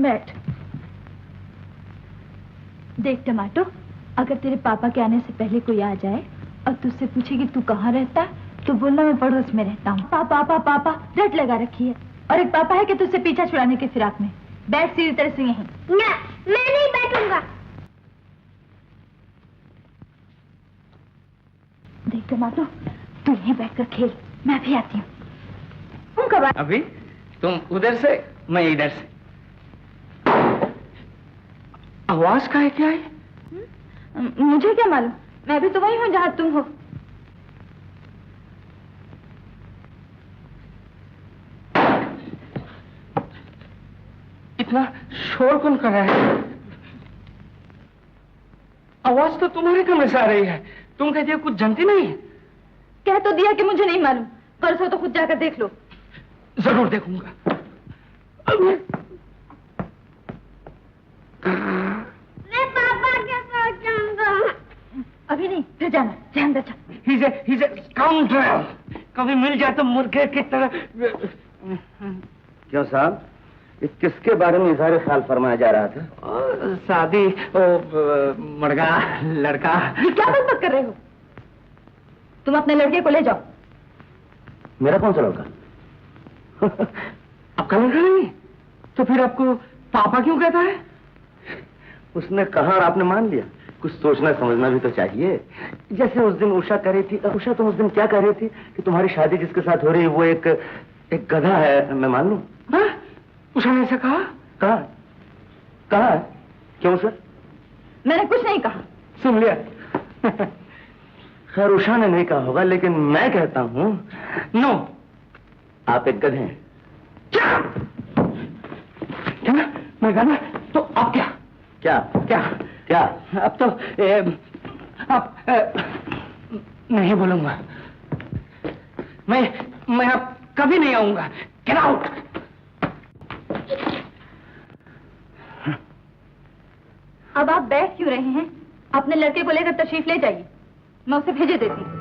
बैठ। देख टमाटो, अगर तेरे पापा के आने से पहले कोई आ जाए और तुझसे पूछे कि तू कहाँ रहता है, तो बोलना मैं पड़ोस में रहता हूँ। पापा पापा पापा रट लगा रखी है, और एक पापा है कि तुझसे पीछा छुड़ाने के फिराक में। बैठ सीधी तरह से यहीं। ना, मैं नहीं बैठूंगा। देख टमाटो, तू यहीं बैठकर खेल, मैं भी आती हूँ। तुम कब आए? अभी तुम उधर से, मैं इधर से। आवाज का है क्या है? मुझे क्या मालूम, मैं भी तो वही हूँ जहाँ तुम हो। इतना शोर कौन कर रहा है? आवाज तो तुम्हारे कमरे से आ रही है। तुम कहती हो कुछ जानती नहीं? कह तो दिया कि मुझे नहीं मालूम, परसों तो खुद जाकर देख लो। जरूर देखूंगा। मैं पापा के साथ जाऊंगा। अभी नहीं, फिर जाना, ध्यान रखना। He's a scoundrel। कभी मिल जाए तो मुर्गे की तरह। क्यों साहब, ये किसके बारे में इज़हार ख्याल फरमाया जा रहा था? शादी, मर्गा, लड़का। ये क्या बात कर रहे हो? तुम अपने लड़के को ले जाओ। मेरा कौन सा लड़का? आपका लड़का नहीं तो फिर आपको पापा क्यों कहता है? उसने कहा और आपने मान लिया। कुछ सोचना समझना भी तो चाहिए। जैसे उस दिन उषा कह रही थी, उषा तुम उस दिन क्या कह रही थी कि तुम्हारी शादी जिसके साथ हो रही है वो एक गधा है, मैं मान लूं? हाँ? उषा ने ऐसा कहा? कहा? क्यों सर? मैंने कुछ नहीं कहा। सुन लिया। खैर उषा ने नहीं कहा होगा, लेकिन मैं कहता हूं नो, आप एक गधे हैं। क्या? मैं गधा? तो आप क्या? क्या? अब तो नहीं बोलूंगा। मैं अब कभी नहीं आऊंगा। Get out. अब आप बैठ क्यों रहे हैं? अपने लड़के को लेकर तशरीफ ले जाइए, मैं उसे भेजे देती हूँ।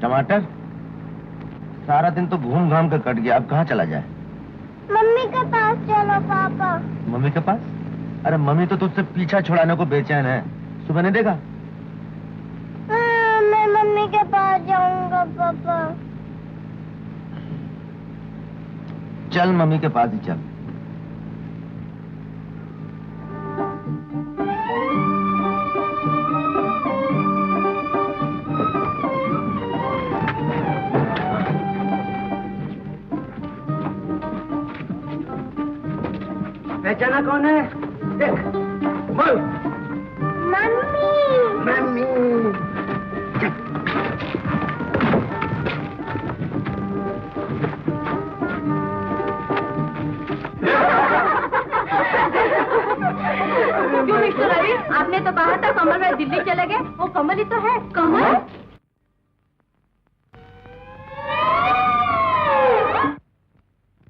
टमाटर, सारा दिन तो घूम घाम कर कट गया, अब कहाँ चला जाए? मम्मी के पास चलो पापा। मम्मी के पास? अरे मम्मी तो तुझसे पीछा छुड़ाने को बेचैन है, सुबह नहीं देखा? मैं मम्मी के पास जाऊंगा पापा। चल मम्मी के पास ही चल। पहचाना कौन है? देख, बोल। मम्मी। मम्मी। क्यों मिस्टर रवि, आपने तो कहा था कमल में दिल्ली चले गए, वो कमल ही तो है। कमल?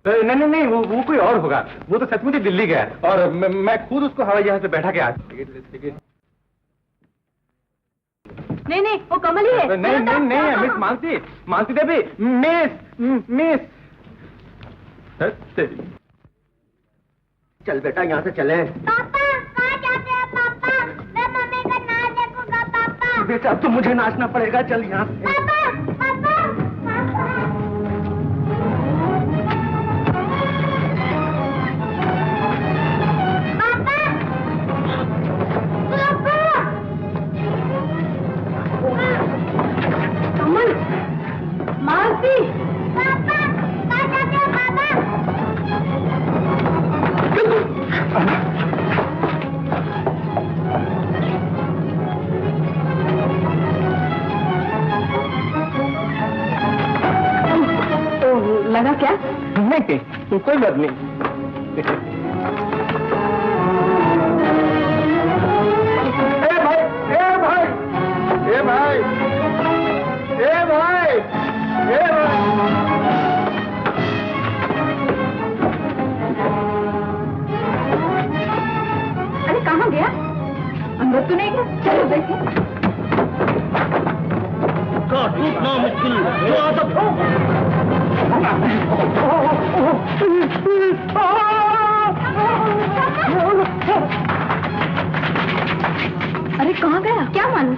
नहीं नहीं नहीं, वो कोई और होगा। वो तो सचमुच दिल्ली गया और मैं खुद उसको हवाई जहाज से बैठा के आया। नहीं नहीं, वो कमल ही है। नहीं नहीं नहीं, मिस मालती, मालती देवी, मिस। चल बेटा, यहाँ से चले। पापा कहाँ जाते हैं पापा? मैं मम्मी का नाच देखूंगा पापा। बेटा अब तो मुझे नाचना पड़ेगा, चल यहाँ से। पापा पापा पापा। कमल, मालती। पापा कहाँ जाते हैं पापा? लगा क्या? नहीं, कोई बात नहीं। ए भाई, ए भाई, ए भाई, ए भाई, ए भाई। अरे कहाँ गया? अंदर तो नहीं गया। चलो देखें। टूटना मुश्किल, जो आदत हो। अरे कहाँ गया? क्या मालूम।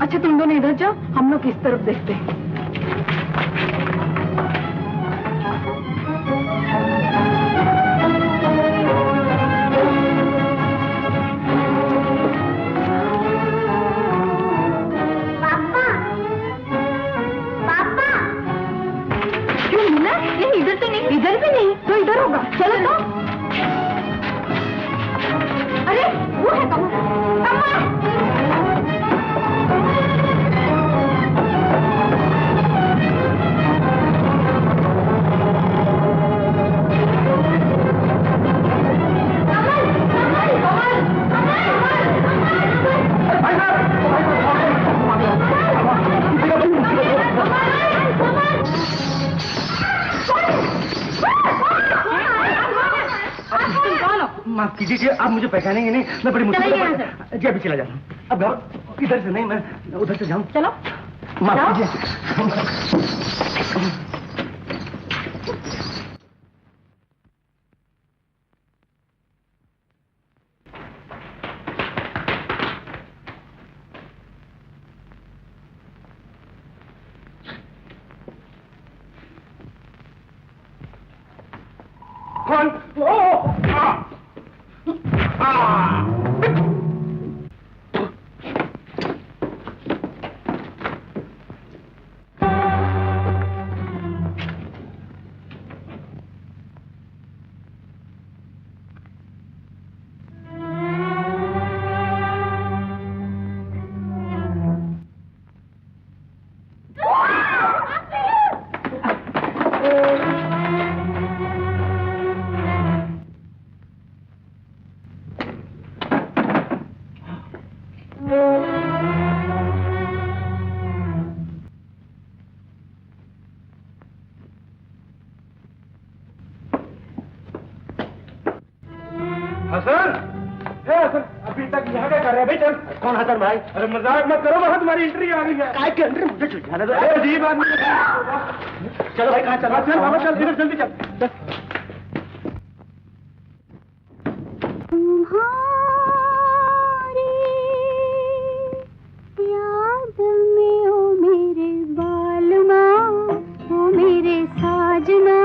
अच्छा तुम दोनों इधर जाओ, हम लोग इस तरफ देखते हैं। पापा पापा। क्यों मिला? नहीं इधर तो नहीं। इधर भी नहीं तो इधर होगा। चलो तो। अरे वो है कमल। कमल। माफ कीजिए, आप मुझे पहचानेंगे नहीं, मैं बड़ी मुश्किल जी अभी चला जाता हूँ। अब घर इधर से नहीं, मैं उधर से जाऊँ। चलो माफ कीजिए। कौन? हसन, अभी तक यहाँ क्या कर रहे हैं भाई? कौन हसन भाई? अरे मजाक मत करो, वहाँ तुम्हारी एंट्री आ गई है। काय के अंदर मुझे छुड़ाना दो। अजीब आदमी। चलो भाई, कहाँ चलो? चल बाबा, चल इधर जल्दी चल। याद में ओ मेरे बालमा, ओ मेरे साजना,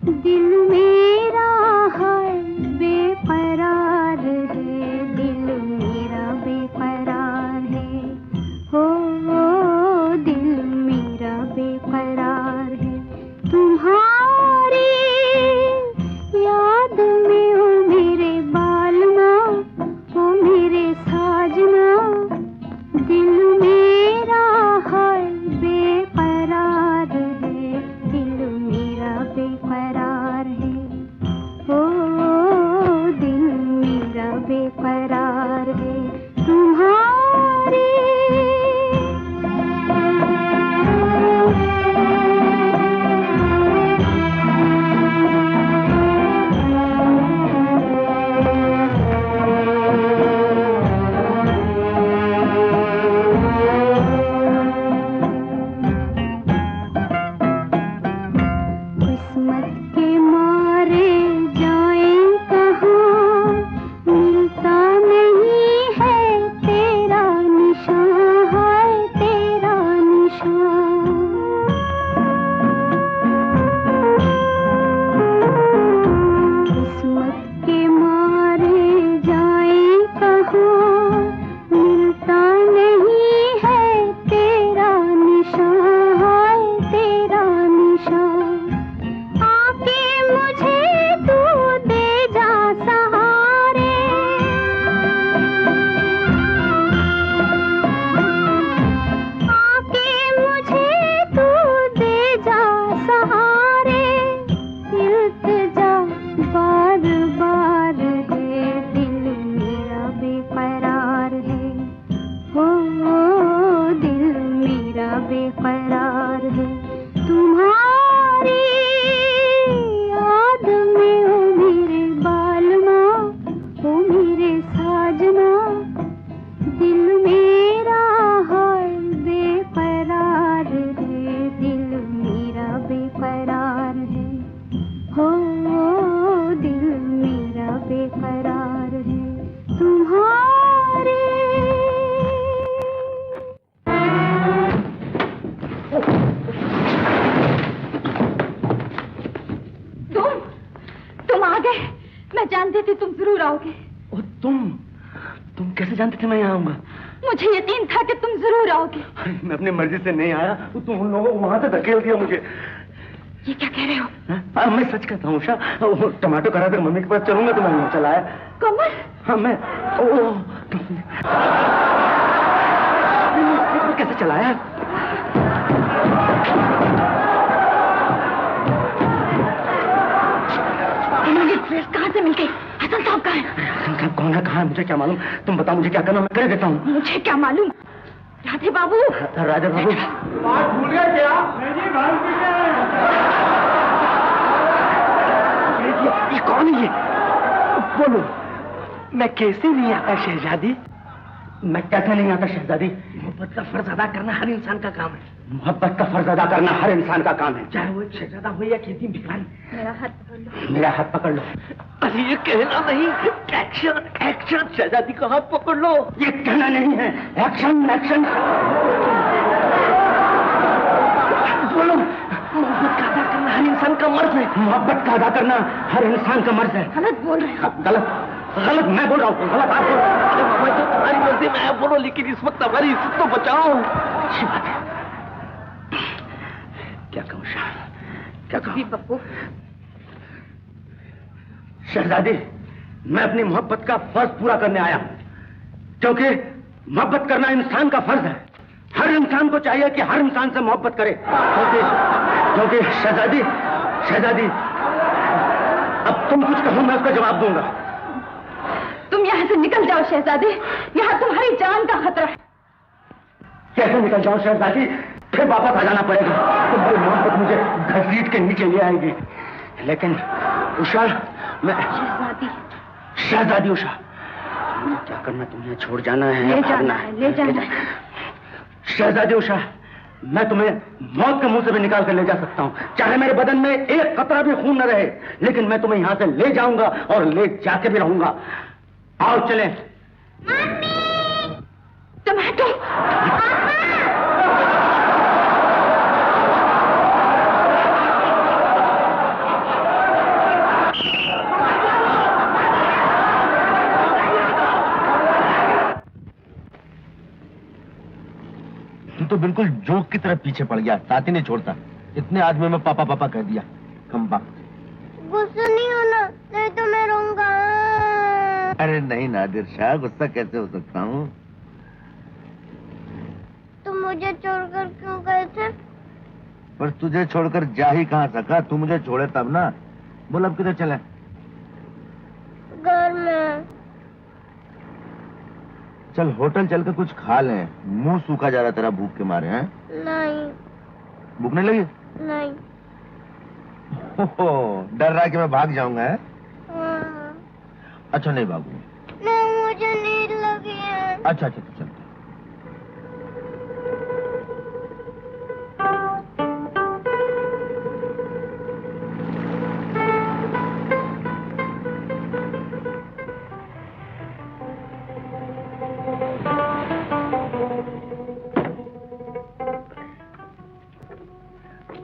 दिल मेरा है बेकरार है, दिल मेरा बेकरार है, हो दिल मेरा बेकरार है। तुम्हारी याद में ओ मेरे बालमा, ओ मेरे साजना, दिल मेरा है बेकरार है, दिल मेरा बेकरार है, ओ दिल मेरा बेकरार है। तुम्हारी किस्मत के मारे जाएं कहाँ, मिलता नहीं है तेरा निशान, है तेरा निशान। किस्मत के मारे जाएं कहाँ, मिलता नहीं है तेरा निशान, है तेरा निशान। आके मुझे तू दे जा सहारे, आके मुझे तू दे जा सहारे, इल्तिजा बार बार है, दिल मेरा बेकरार है, हो दिल मेरा बेकरार है। तुम्हारी याद में ओ मेरे बालमा, ओ मेरे साजना, दिल मेरा है बेकरार है, दिल मेरा बेकरार है, हो दिल मेरा बेकरार है। तुम्हारी तुम आ गए। मैं जानती थी तुम जरूर आओगे। ओ, तुम कैसे जानते थे मैं यहाँ आऊंगा? मुझे यकीन था कि तुम जरूर आओगे। अरे, मैं अपनी मर्जी से नहीं आया, तुम उन लोगों को वहां से धकेल दिया मुझे। ये क्या कह रहे हो? मैं सच कहता हूँ उषा, टमाटो करा कर मम्मी के पास चलूंगा तो मैं यहाँ चला आया। कमल? हाँ मैं कैसे चलाया? तुम्हारी ड्रेस कहाँ से मिल गई? हसन साहब कहाँ है? हसन साहब कौन है, कहाँ है, मुझे क्या मालूम? तुम बताओ मुझे क्या करना, मैं कर देता हूँ। मुझे क्या मालूम? राधे बाबू। राजा बाबू। बात भूल गए क्या? नहीं भाग भी ये कौन है? बोलो, मैं कैसे नहीं आता शहजादी? मैं कैसे नहीं आता शहजादी? मोहब्बत का फर्ज अदा करना हर इंसान का काम है। मोहब्बत का फर्ज अदा करना हर इंसान का काम है, चाहे वो एक शहजादा हो या खेती भिखारी। मेरा हाथ पकड़ लो। मेरा हाथ पकड़ लो। अरे ये कहना नहीं, एक्शन एक्शन। शहजादी का हाथ पकड़ लो। ये कहना नहीं है, एक्शन एक्शन। बोलो, मोहब्बत का अदा करना हर इंसान का मर्ज है। मोहब्बत का अदा करना हर इंसान का मर्ज है। गलत बोल रहे हो। गलत मैं बोल रहा हूँ, गलत आप बोल रहे हो। मैं तो तुम्हारी मर्जी में बोलो, लेकिन इस वक्त हमारी इज्जत तो बचाओ। अच्छी बात है। क्या कहूँ शाह, क्या कहूँ पप्पू? शहजादी, मैं अपनी मोहब्बत का फर्ज पूरा करने आया, क्योंकि मोहब्बत करना इंसान का फर्ज है। हर इंसान को चाहिए कि हर इंसान से मोहब्बत करे, क्योंकि शहजादी अब तुम कुछ कहो मैं उसका जवाब दूंगा। तुम यहाँ से निकल जाओ शहजादी, यहाँ तुम्हारी जान का खतरा है। कैसे निकल जाओ शहजादी? फिर वापस आ जाना पड़ेगा। तुम्हारी मोहब्बत मुझे घसीट के नीचे ले आएगी। लेकिन उषा, मैं शहजादी उषा, क्या करना, तुम्हें छोड़ जाना है? ले जाना है, ले जाना है। शहजादी उषा, मैं तुम्हें मौत के मुंह से भी निकाल कर ले जा सकता हूँ, चाहे मेरे बदन में एक कतरा भी खून न रहे, लेकिन मैं तुम्हें यहाँ से ले जाऊंगा और ले जाके भी रहूंगा। आओ चले। टमाटो, तो बिल्कुल जोक की तरह पीछे पड़ गया, साथ ही नहीं छोड़ता। इतने आदमी में पापा पापा कह दिया। खंबा, गुस्सा नहीं होना, नहीं तो मैं रोऊंगा। अरे नहीं नादिर शाह, गुस्सा कैसे हो सकता हूँ? तुम मुझे छोड़कर क्यों गए थे? पर तुझे छोड़कर जा ही कहाँ सका, तू मुझे छोड़े तब ना। बोल अब किधर चले? घर में। चल होटल चल के कुछ खा लें, मुंह सूखा जा रहा तेरा भूख के मारे। हैं? नहीं। भूख नहीं लगी? नहीं। डर रहा है कि मैं भाग जाऊंगा? है? हाँ। अच्छा नहीं भागूंगा। नहीं, मुझे नींद लगी है। अच्छा अच्छा तो चल।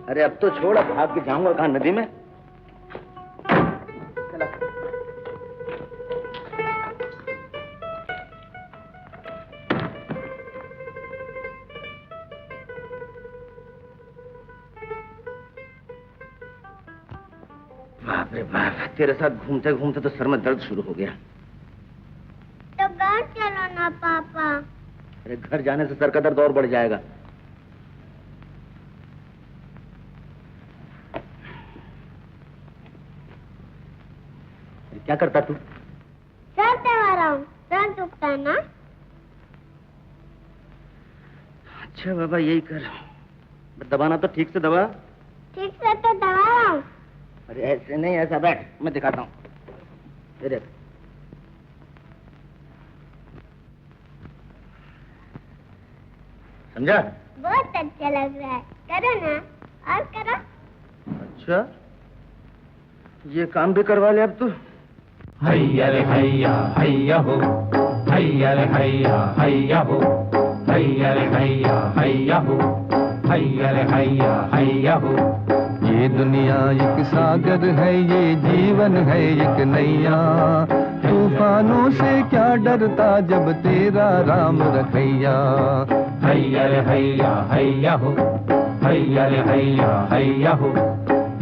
अरे अब तो छोड़, अब भाग के जाऊंगा कहाँ, नदी में? चला। बाप रे बाप, तेरे साथ घूमते घूमते तो सर में दर्द शुरू हो गया। तो घर चलो ना पापा। अरे घर जाने से सर का दर्द और बढ़ जाएगा। क्या करता तू? सर दबा रहा हूँ, सर दुखता है ना? अच्छा बाबा यही कर, दबाना तो ठीक से दबा। ठीक से तो दबा रहा हूँ। अरे ऐसे नहीं, ऐसा बैठ, मैं दिखाता हूँ। तेरे समझा? बहुत अच्छा लग रहा है, करो ना, और करो। अच्छा ये काम भी करवा ले अब तो। हैया रे हैया हैया हो, हैया रे हैया हैया हो, हैया रे हैया हैया हो, हैया रे हैया हैया हो। ये दुनिया एक सागर है, ये जीवन है एक नैया, तूफानों से क्या डरता जब तेरा राम रखैया। हैया रे हैया हैया हो, हैया रे हैया हैया हो।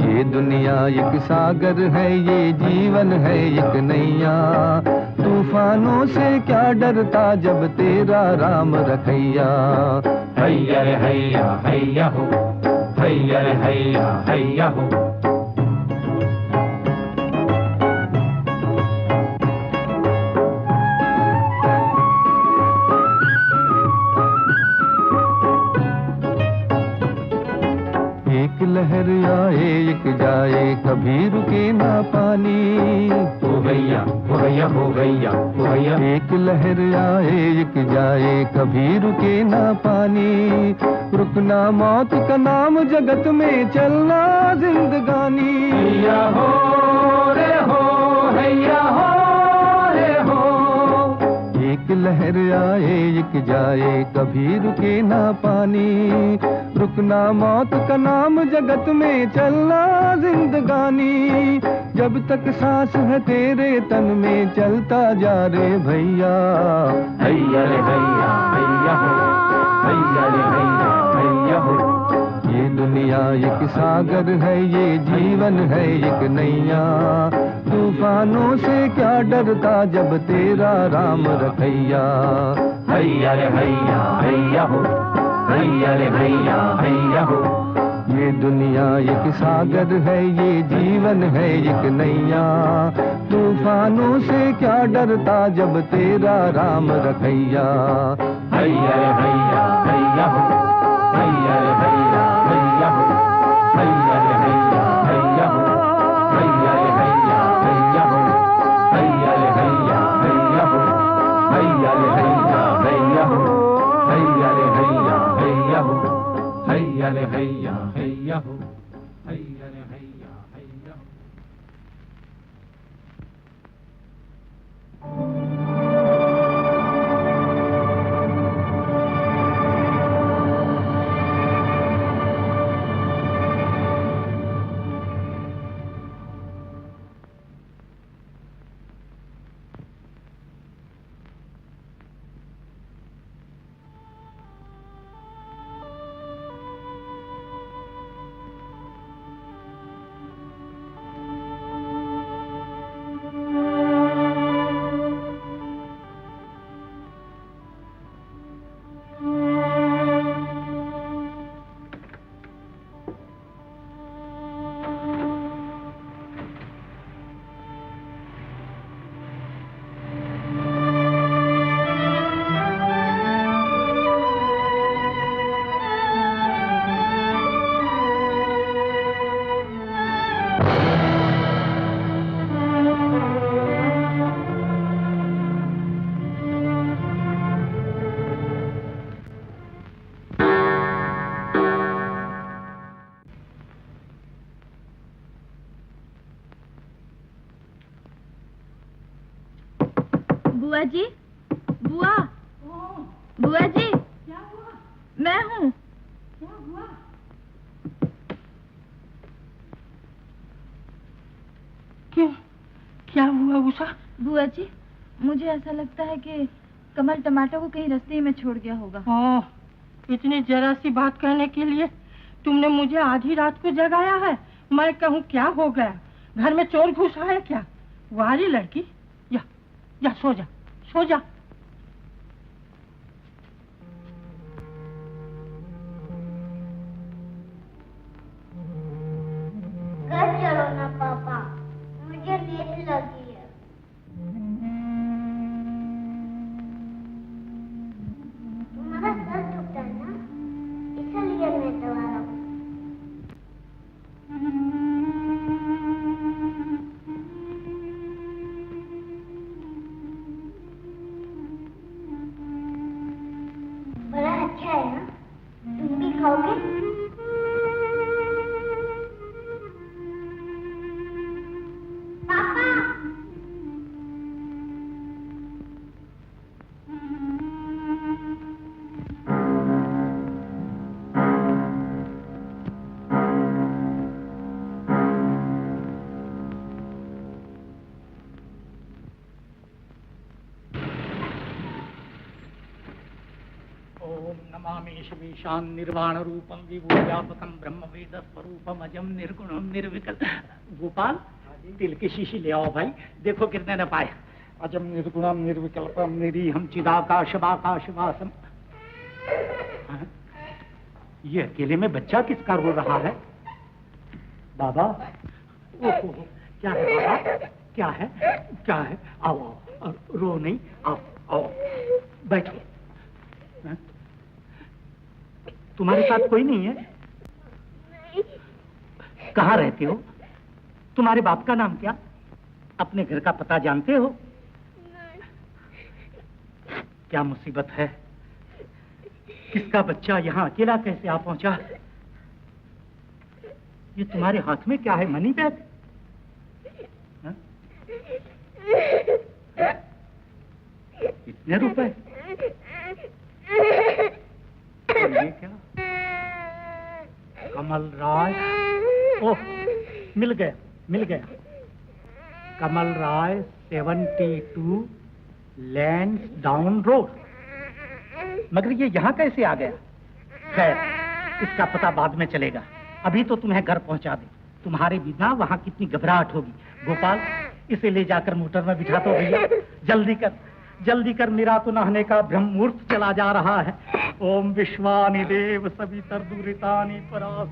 ये दुनिया एक सागर है, ये जीवन है एक नैया, तूफानों से क्या डरता जब तेरा राम रखैया। हैया रे हैया हैया हो, हैया रे हैया हैया हो। एक लहर आए एक जाए, कभी रुके ना पानी। हो गैया हो गैया हो गैया हो गैया। एक लहर आए एक जाए, कभी रुके ना पानी। रुकना मौत का नाम, जगत में चलना जिंदगानी। हैया हो रे हो, हैया हो रे हो। एक लहर आए एक जाए, कभी रुके ना पानी। रुकना मौत का नाम, जगत में चलना जिंदगानी। जब तक सांस है तेरे तन में, चलता जा रे भैया। हैया रे हैया हैया हो, हैया रे हैया हैया हो। ये दुनिया एक सागर है, ये जीवन है एक नैया, तूफानों से क्या डरता जब तेरा राम रखैया। हैया रे हैया हैया हो, हैया रे हैया हैया हो। ये दुनिया एक सागर है, ये जीवन है एक नैया, तूफानों से क्या डरता जब तेरा राम रखैया। हैया रे हैया हैया हो, हैया रे हैया हैया हो, हैया रे हैया हैया हो, हैया रे हैया हैया हो, हैया रे हैया हैया हो, हैया रे हैया हैया हो, हैया रे हैया हैया हो। बुआ जी, बुआ, बुआ जी, क्या हुआ? मैं हूँ। क्या हुआ? क्यों? क्या हुआ उषा? बुआ जी, मुझे ऐसा लगता है कि कमल टमाटर को कहीं रास्ते में छोड़ गया होगा। ओह, इतनी जरा सी बात कहने के लिए तुमने मुझे आधी रात को जगाया है। मैं कहूँ क्या हो गया, घर में चोर घुसा है क्या? वारी लड़की, या सो जा, सो जा। घर चलो ना पापा, मुझे नींद लगी है। तुम्हारा सर दुखता है ना, इसलिए मैं दवा लाऊं। बड़ा अच्छा है ना, तुम भी खाओगे? पापा, ओम नमामि शिवीशान निर्वाण रूपम विभूव्यापकम ब्रह्म वेद स्वरूपम अजम निर्गुणम निर्विकल। गोपाल, तिल की शीशी ले आओ भाई, देखो कितने ने पाए। अजम निर्गुणम निर्विकल्पम निरीहम चिदाकाशवाकाशवासम। हाँ? ये अकेले में बच्चा किसका रो रहा है? बाबा, ओहो, क्या है बाबा, क्या है, क्या है? आओ आओ, रो नहीं, आओ आओ, बैठो। हाँ? तुम्हारे साथ कोई नहीं है? कहाँ रहते हो? तुम्हारे बाप का नाम क्या? अपने घर का पता जानते हो? क्या मुसीबत है? किसका बच्चा यहाँ अकेला कैसे आ पहुंचा? ये तुम्हारे हाथ में क्या है? Money bag? हाँ? इतने रुपए? और ये क्या? कमल राय, ओह, मिल गया, मिल गया। कमल राय 72 लैंसडाउन रोड। मगर ये यहाँ कैसे आ गया? खैर, इसका पता बाद में चलेगा। अभी तो तुम्हें घर पहुंचा दे। तुम्हारे बिना वहाँ कितनी घबराहट होगी। गोपाल, इसे ले जाकर मोटर में बिठा दो भैया। जल्दी कर, जल्दी कर, मेरा तो नहाने का ब्रह्म मुहूर्त चला जा रहा है। ओम विश्वानि देव सवितर दुरितानि परास।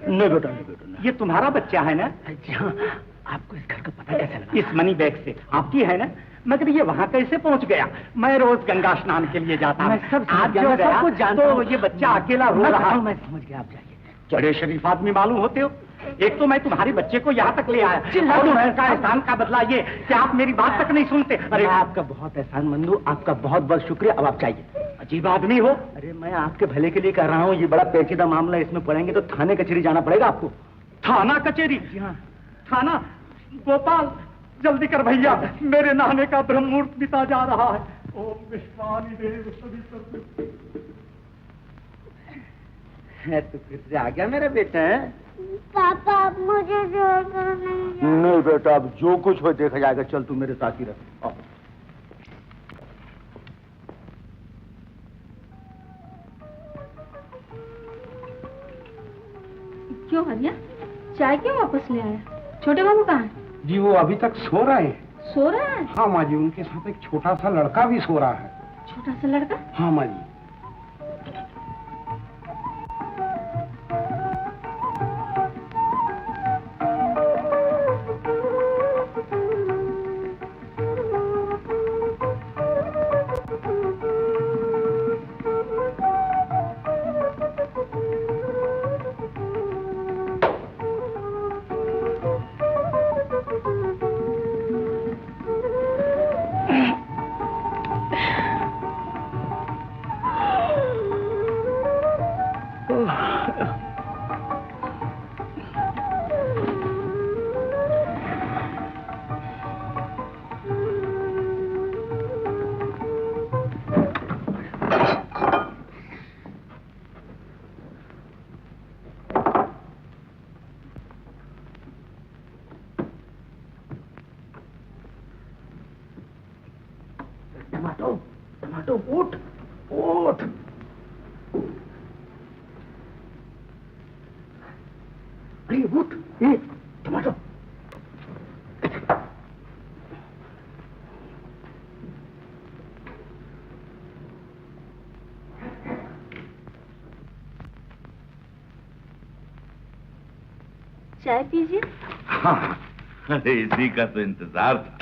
नहीं बेटा, नहीं बेटा। ये तुम्हारा बच्चा है ना? जी हाँ। आपको इस घर का पता कैसे लगा? इस मनी बैग से। आपकी है ना? मगर ये वहाँ कैसे पहुँच गया? मैं रोज गंगा स्नान के लिए जाता हूँ। मैं सब आज जो गया तो ये बच्चा अकेला रो रहा है। मैं समझ गया, आप जाइए। बड़े शरीफ आदमी मालूम होते हो। एक तो मैं तुम्हारे बच्चे को यहाँ तक ले आया, और उसका एहसान का बदला ये कि आप मेरी बात तक नहीं सुनते। अरे आपका बहुत एहसानमंद हूँ, आपका बहुत बहुत शुक्रिया। अब आप चाहिए। अजीब आदमी हो। अरे मैं आपके भले के लिए कह रहा हूँ, ये बड़ा पेचीदा मामला, इसमें पड़ेंगे तो थाने कचहरी जाना पड़ेगा आपको। थाना कचहरी? जी हाँ। थाना? गोपाल जल्दी कर भैया, मेरे नाने का ब्रह्म मुहूर्त बीता जा रहा है। ओम विश्वानि देव सवितुर्वरेण्यं। तो फिर से आ गया मेरा बेटा है? पापा मुझे जोकर नहीं बेटा, अब जो कुछ हो देखा जाएगा। चल तू मेरे साथ ही रह। क्यों हरिया, चाय क्यों वापस ले आया? छोटे बाबू कहाँ है? जी वो अभी तक सो रहे हैं। सो रहा है? हाँ माँ जी, उनके साथ एक छोटा सा लड़का भी सो रहा है। छोटा सा लड़का? हाँ माँ जी। टमाटो उठ उठ। अरे उठ, टमाटो। चाय पीजिए। हाँ, अरे इसी का तो इंतजार था।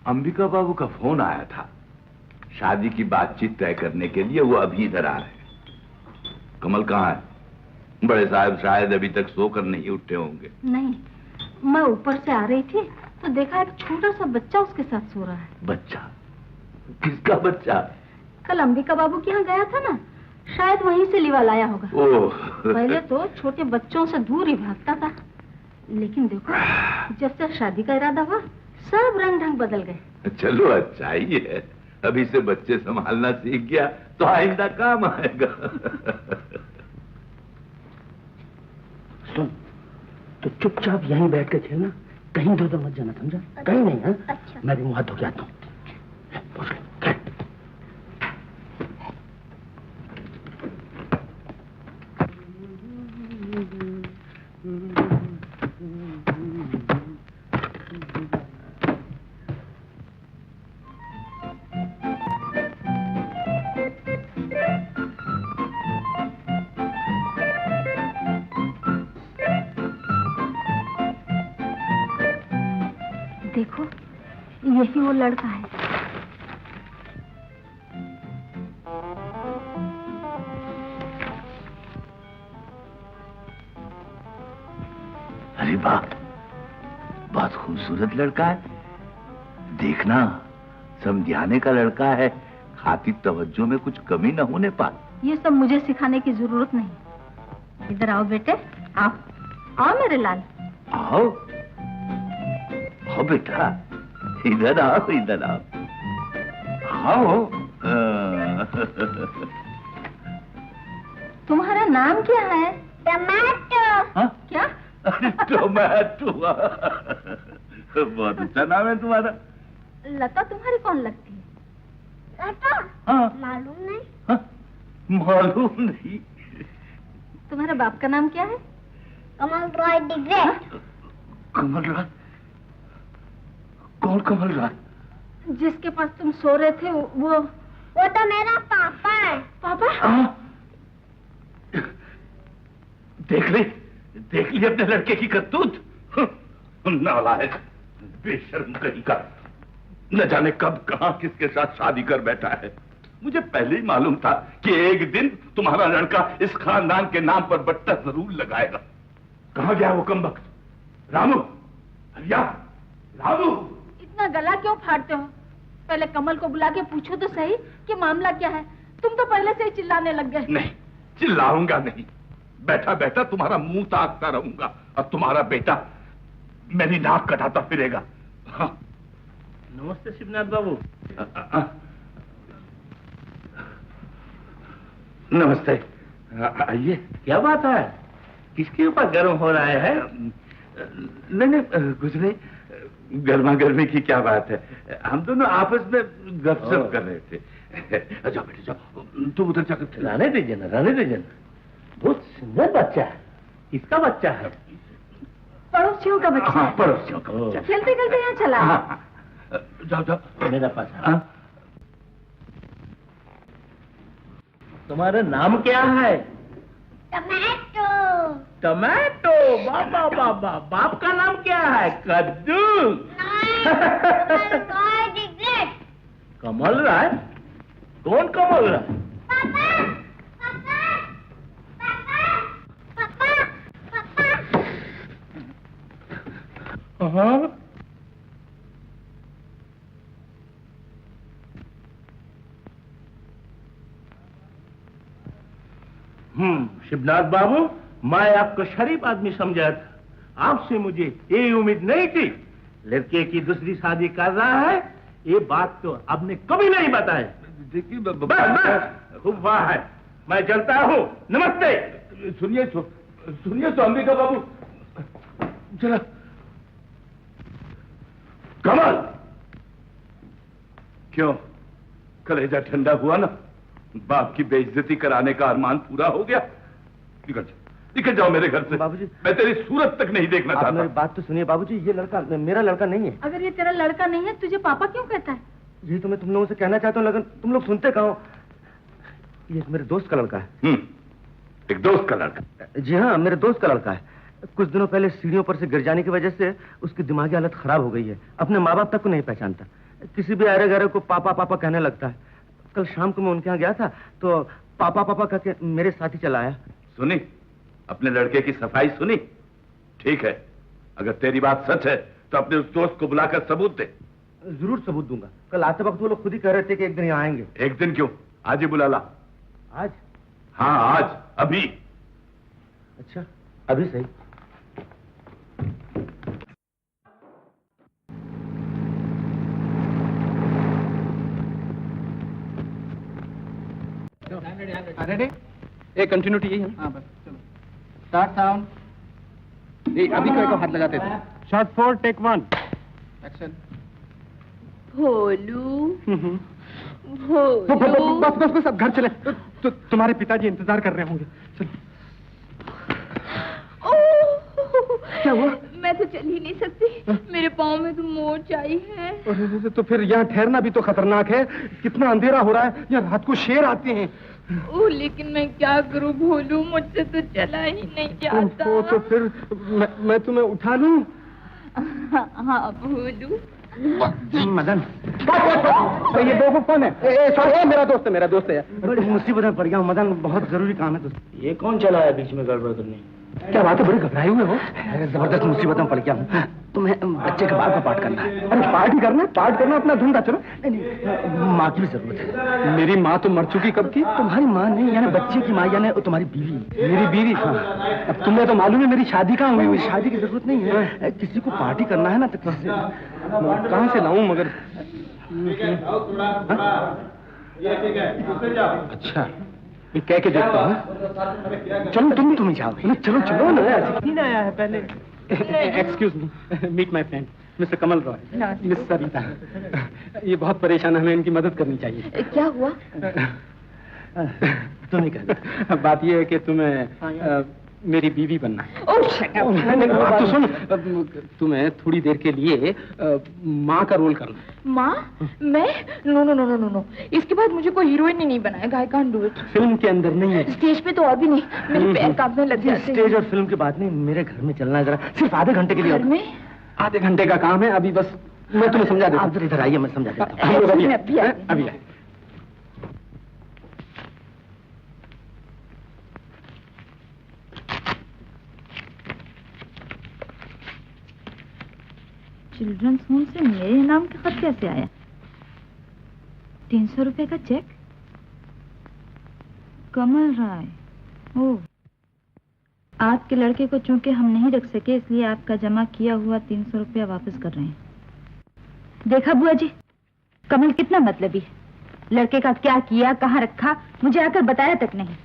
अंबिका बाबू का फोन आया था, शादी की बातचीत तय करने के लिए। वो अभी इधर आ रहे हैं। कमल कहाँ है? बड़े साहब शायद अभी तक सोकर नहीं उठे होंगे। नहीं, मैं ऊपर से आ रही थी तो देखा एक छोटा सा बच्चा उसके साथ सो रहा है। बच्चा? किसका बच्चा? कल अंबिका बाबू के यहाँ गया था ना, शायद वहीं से लिवा लाया होगा। ओह। पहले तो छोटे बच्चों से दूर ही भागता था, लेकिन देखो जब से शादी का इरादा हुआ सब रंग ढंग बदल गए। चलो अच्छा ही है, अभी से बच्चे संभालना सीख गया तो आइंदा काम आएगा। सुन, तो चुपचाप यहीं बैठ के खेलना, कहीं इधर मत जाना, समझा? कहीं नहीं। हाँ अच्छा। मैं भी मुँह हाथ धो के आता हूँ। देखो यही वो लड़का है। अरे वाह, बहुत खूबसूरत लड़का है। देखना, समझाने का लड़का है, खातिर तवज्जो में कुछ कमी न होने पाए। ये सब मुझे सिखाने की जरूरत नहीं। इधर आओ बेटे, आओ आओ मेरे लाल। आओ आओ बेटा, इधर आओ, इधर आओ। आओ। तुम्हारा नाम क्या है? टमाटो। हाँ? क्या? टोमेटो। बहुत अच्छा नाम है तुम्हारा। लता तुम्हारी कौन लगती है? लता? हाँ। मालूम नहीं। हाँ? मालूम नहीं। तुम्हारे बाप का नाम क्या है? Kamal Roy the great. कमल रॉय? कौन कमल रॉय? जिसके पास तुम सो रहे थे वो तो मेरा पापा है। पापा? देख ली अपने लड़के की करतूत। नालायक, बेशर्म कहीं का, न जाने कब कहां किसके साथ शादी कर बैठा है। मुझे पहले ही मालूम था कि एक दिन तुम्हारा लड़का इस खानदान के नाम पर बट्टा जरूर लगाएगा। कहां गया वो कमबख्त? रामू, हरिया, रामू। इतना गला क्यों फाड़ते हो? पहले कमल को बुला के पूछो तो सही कि मामला क्या है। तुम तो पहले से ही चिल्लाने लग गए। नहीं, चिल्लाऊंगा नहीं, बैठा बैठा तुम्हारा मुंह ताकता रहूंगा और तुम्हारा बेटा मेरी नाक कटाता फिरेगा। हाँ। नमस्ते शिवनाथ बाबू। नमस्ते, आइए। क्या बात है, किसके ऊपर गर्म हो रहा है? नहीं, कुछ नहीं, गर्मा गर्मी की क्या बात है। हम दोनों आपस में गपशप कर रहे थे। जाओ बेटे जाओ, तुम उधर जाकर रहने दीजिए ना, रहने दीजिए ना। बहुत सुंदर बच्चा है। किसका बच्चा है? पड़ोसियों का बच्चा। हाँ, पड़ोसियों का बच्चा। खेलते खेलते यहाँ चला। हाँ, जाओ जाओ मेरा पास। तुम्हारा नाम क्या है? टमाटो। टमाटो, बाबा बाबा। बाप का नाम क्या है? कद्दू। कमल राय? कौन कमल राय? हाँ? शिवनाथ बाबू, मैं आपको शरीफ आदमी समझा था। आपसे मुझे ये उम्मीद नहीं थी। लड़के की दूसरी शादी कर रहा है, ये बात तो आपने कभी नहीं बताई। देखिए बस खूब वाह है, मैं चलता हूँ। नमस्ते। सुनिए तो अंबिका बाबू, चला। कमल, क्यों कलेजा ठंडा हुआ ना? बाप की बेइज्जती कराने का अरमान पूरा हो गया? निकल जाओ मेरे घर से। बाबूजी, मैं तेरी सूरत तक नहीं देखना चाहता। मेरी बात तो सुनिए बाबूजी, ये लड़का मेरा लड़का नहीं है। अगर ये तेरा लड़का नहीं है, तुझे पापा क्यों कहता है? यही तो मैं तुम लोगों से कहना चाहता हूँ, लेकिन तुम लोग सुनते कहाँ हो। ये मेरे दोस्त का लड़का है। एक दोस्त का लड़का? जी हाँ, मेरे दोस्त का लड़का है। कुछ दिनों पहले सीढ़ियों पर से गिर जाने की वजह से उसकी दिमागी हालत खराब हो गई है। अपने माँ बाप तक को नहीं पहचानता। किसी भी आरे गहरे को पापा पापा कहने लगता है। कल शाम को मैं उनके यहाँ गया था तो पापा पापा कहके मेरे साथ ही चला आया। सुनी अपने लड़के की सफाई सुनी? ठीक है, अगर तेरी बात सच है तो अपने उस दोस्त को बुलाकर सबूत दे। जरूर सबूत दूंगा। कल आते वक्त वो लोग खुद ही कह रहे थे कि एक दिन यहाँ आएंगे। एक दिन क्यों, आज ही बुला ला। आज? हाँ आज, अभी। अच्छा, अभी सही। रेडी? एक कंटिन्यूटी यही है। हाँ बस चलो। Start sound. ये अभी को हाथ लगाते थे। Shot 4 take 1 action. भोलू बस बस बस अब घर चले। तुम्हारे पिताजी इंतजार कर रहे होंगे। चल। क्या हुआ? मैं तो चल ही नहीं सकती। मेरे पाँव में तो मोच आई है। तो फिर यहाँ ठहरना भी तो खतरनाक है। कितना अंधेरा हो रहा है, यहाँ रात को शेर आते हैं। ओह, लेकिन मैं क्या करूं भोलू, मुझसे तो चला ही नहीं जाता। तो फिर मैं तुम्हें उठा लूं? हाँ भोलू। मदन, तो ये दोस्त कौन है? मेरा दोस्त है। बड़ी मुसीबत में पड़ गया हूँ मदन, बहुत जरूरी काम है दोस्त। ये कौन चला है बीच में गड़बड़ करने? क्या बात है, बड़े घबराए हुए हो? जबरदस्त मुसीबत में पड़ गया हूँ। तुम्हें बच्चे के बाल का पाठ करना है। अरे पार्टी करना? पार्ट करना अपना धंधा। चलो। नहीं, माँ की भी जरूरत है। मेरी माँ तो मर चुकी कब की? तुम्हारी माँ नहीं, यानी बच्चे की माँ, यानी तुम्हारी बीवी। मेरी बीवी? हाँ। अब तुम्हें तो मालूम है मेरी शादी कहाँ हुई? शादी की जरूरत नहीं है। किसी को पार्टी करना है ना तो कहाँ से लाऊं मगर? अच्छा, ये कह के देखता हूँ। चलो तुम ही जाओ। चलो चलो ना, ऐसे आया है पहले। Excuse me, meet my friend mister Kamal Roy, miss Sarita. ये बहुत परेशान है, हमें इनकी मदद करनी चाहिए। क्या हुआ? तुम ही कहना। बात ये है कि तुम्हें मेरी बीवी बनना है। ओह शट अप। बात तो सुन, तुम्हें थोड़ी देर के लिए माँ का रोल करना है। माँ? मैं? No no no no no no, इसके बाद मुझे कोई हीरोइन ही नहीं बनाएगा। I can't do it. Film के अंदर नहीं है, स्टेज पे तो और भी नहीं, मेरे पैर कांपने लग जाते हैं। स्टेज और फिल्म की बात नहीं, मेरे घर में चलना है जरा, सिर्फ आधे घंटे के लिए। घर में? आधे घंटे का काम है, अभी बस मैं तुम्हें समझा देता हूँ। आप जरा इधर आइए, मैं समझा देता हूँ। अभी आए। चिल्ड्रंस होम से मेरे नाम का खत कैसे आया? 300 रुपए का चेक? कमल राय। ओह, आपके लड़के को चूंकि हम नहीं रख सके इसलिए आपका जमा किया हुआ 300 रुपया वापस कर रहे हैं। देखा बुआ जी, कमल कितना मतलबी है। लड़के का क्या किया, कहाँ रखा, मुझे आकर बताया तक नहीं।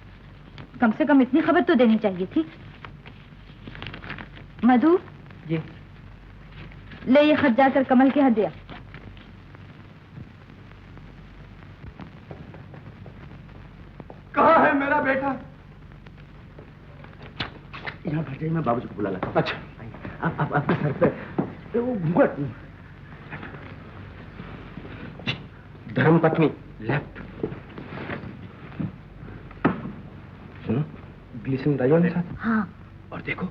कम से कम इतनी खबर तो देनी चाहिए थी। मधु जी, ले ये खत जाकर कमल के हाथ दिया। कहाँ है मेरा बेटा? यहाँ बैठ जाइए, मैं बाबूजी को बुला लाता हूँ। अच्छा, आप आपके सर पे वो घूंघट। धर्मपत्नी लेफ्ट। सुनो, ग्लिसरीन डालो मेरे साथ। हाँ। और देखो,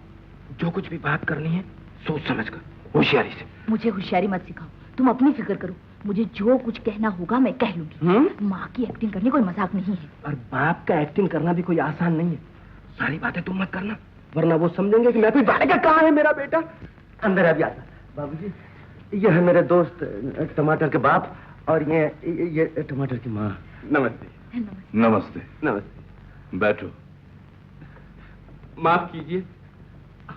जो कुछ भी बात करनी है सोच समझ कर, होशियारी से। मुझे होशियारी मत सिखाओ, तुम अपनी फिक्र करो। मुझे जो कुछ कहना होगा मैं कह लूंगी। माँ की एक्टिंग करनी कोई मजाक नहीं है। और बाप का एक्टिंग करना भी कोई आसान नहीं है। सारी बातें तुम मत करना, वरना वो समझेंगे कि मैं कोई बात। कहाँ है मेरा बेटा? अंदर अभी आता। बाबूजी, ये है मेरे दोस्त टमाटर के बाप, और ये टमाटर की माँ। नमस्ते। नमस्ते। नमस्ते। बैठो। माफ कीजिए,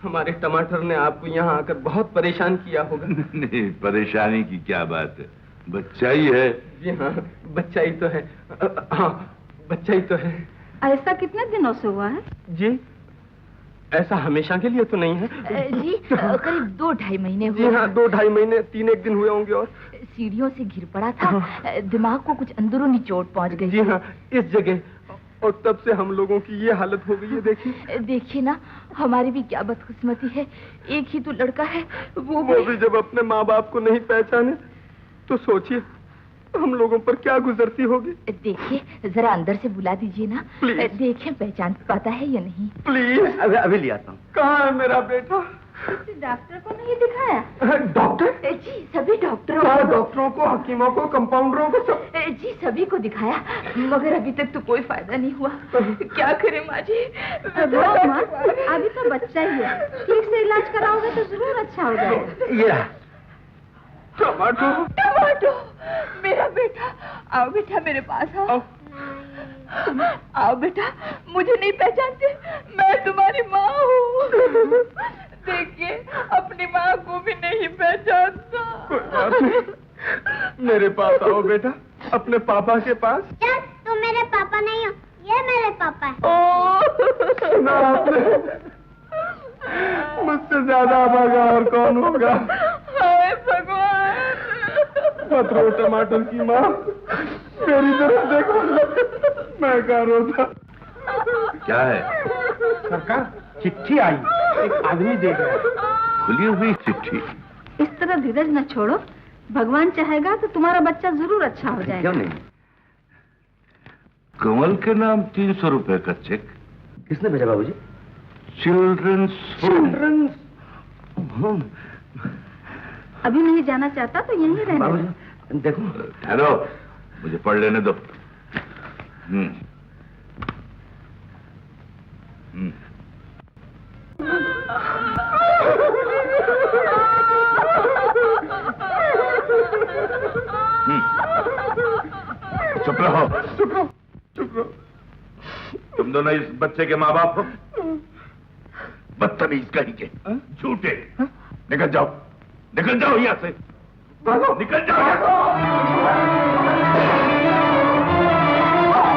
हमारे टमाटर ने आपको यहाँ आकर बहुत परेशान किया होगा। नहीं, परेशानी की क्या बात है, बच्चा ही है। जी हाँ, बच्चा ही तो है। हाँ, बच्चा ही तो है। ऐसा कितने दिनों से हुआ है? जी, ऐसा हमेशा के लिए तो नहीं है। जी, करीब 2-2.5 महीने हुए। जी हाँ, 2-2.5 महीने, 3-1 दिन हुए होंगे। और सीढ़ियों से गिर पड़ा था, दिमाग को कुछ अंदरूनी चोट पहुंच गई। जी हाँ, इस जगह। और तब से हम लोगों की ये हालत हो गई है। देखिए ना, हमारी भी क्या बदकिस्मती है, एक ही तो लड़का है। वो भी जब अपने माँ बाप को नहीं पहचाने तो सोचिए हम लोगों पर क्या गुजरती होगी। देखिए, जरा अंदर से बुला दीजिए ना। देखिए पहचान पाता है या नहीं। प्लीज। अभी ले आता हूँ। कहाँ है मेरा बेटा? डॉक्टर को नहीं दिखाया? डॉक्टर? जी, सभी डॉक्टरों डॉक्टरों को, हकीमों को, कंपाउंडरों को, सब। जी सभी को दिखाया, मगर अभी तक तो कोई फायदा नहीं हुआ। क्या करें माँ जी? माँ, अभी तो बच्चा ही है, ठीक से इलाज कराओगे तो जरूर अच्छा हो जाएगा। ये रहा टमाटो। टमाटो, मेरा बेटा। आओ बेटा, मेरे पास आओ। आओ बेटा, मुझे नहीं पहचानते, मैं तुम्हारी माँ हूँ। देखिए, अपनी माँ को भी नहीं पहचानता। कोई बात नहीं, मेरे पास आओ बेटा, अपने पापा के पास। चल, तुम मेरे पापा नहीं हो, ये मेरे पापा है। सुना आपने? मुझसे ज्यादा अभागा और कौन होगा? हाय भगवान। मत रो टमाटर की माँ, मेरी तरफ देखो, मैं कहाँ रोता। क्या है? सरकार, चिट्ठी आई, एक आदमी दे गया। खुली हुई चिट्ठी? इस तरह धीरज न छोड़ो, भगवान चाहेगा तो तुम्हारा बच्चा जरूर अच्छा हो जाएगा। क्यों नहीं? कमल के नाम 300 रुपए का चेक। किसने भेजा बाबूजी? Children's home. अभी नहीं जाना चाहता तो यहीं रहने बाबूजी देखो। ठहरो, मुझे पढ़ लेने दो। चुप रहो। चुप रहो, चुप रहो। तुम दोनों इस बच्चे के माँ बाप हो? बदतमीज कहीं के, झूठे। निकल जाओ, निकल जाओ यहाँ से, निकल जाओ।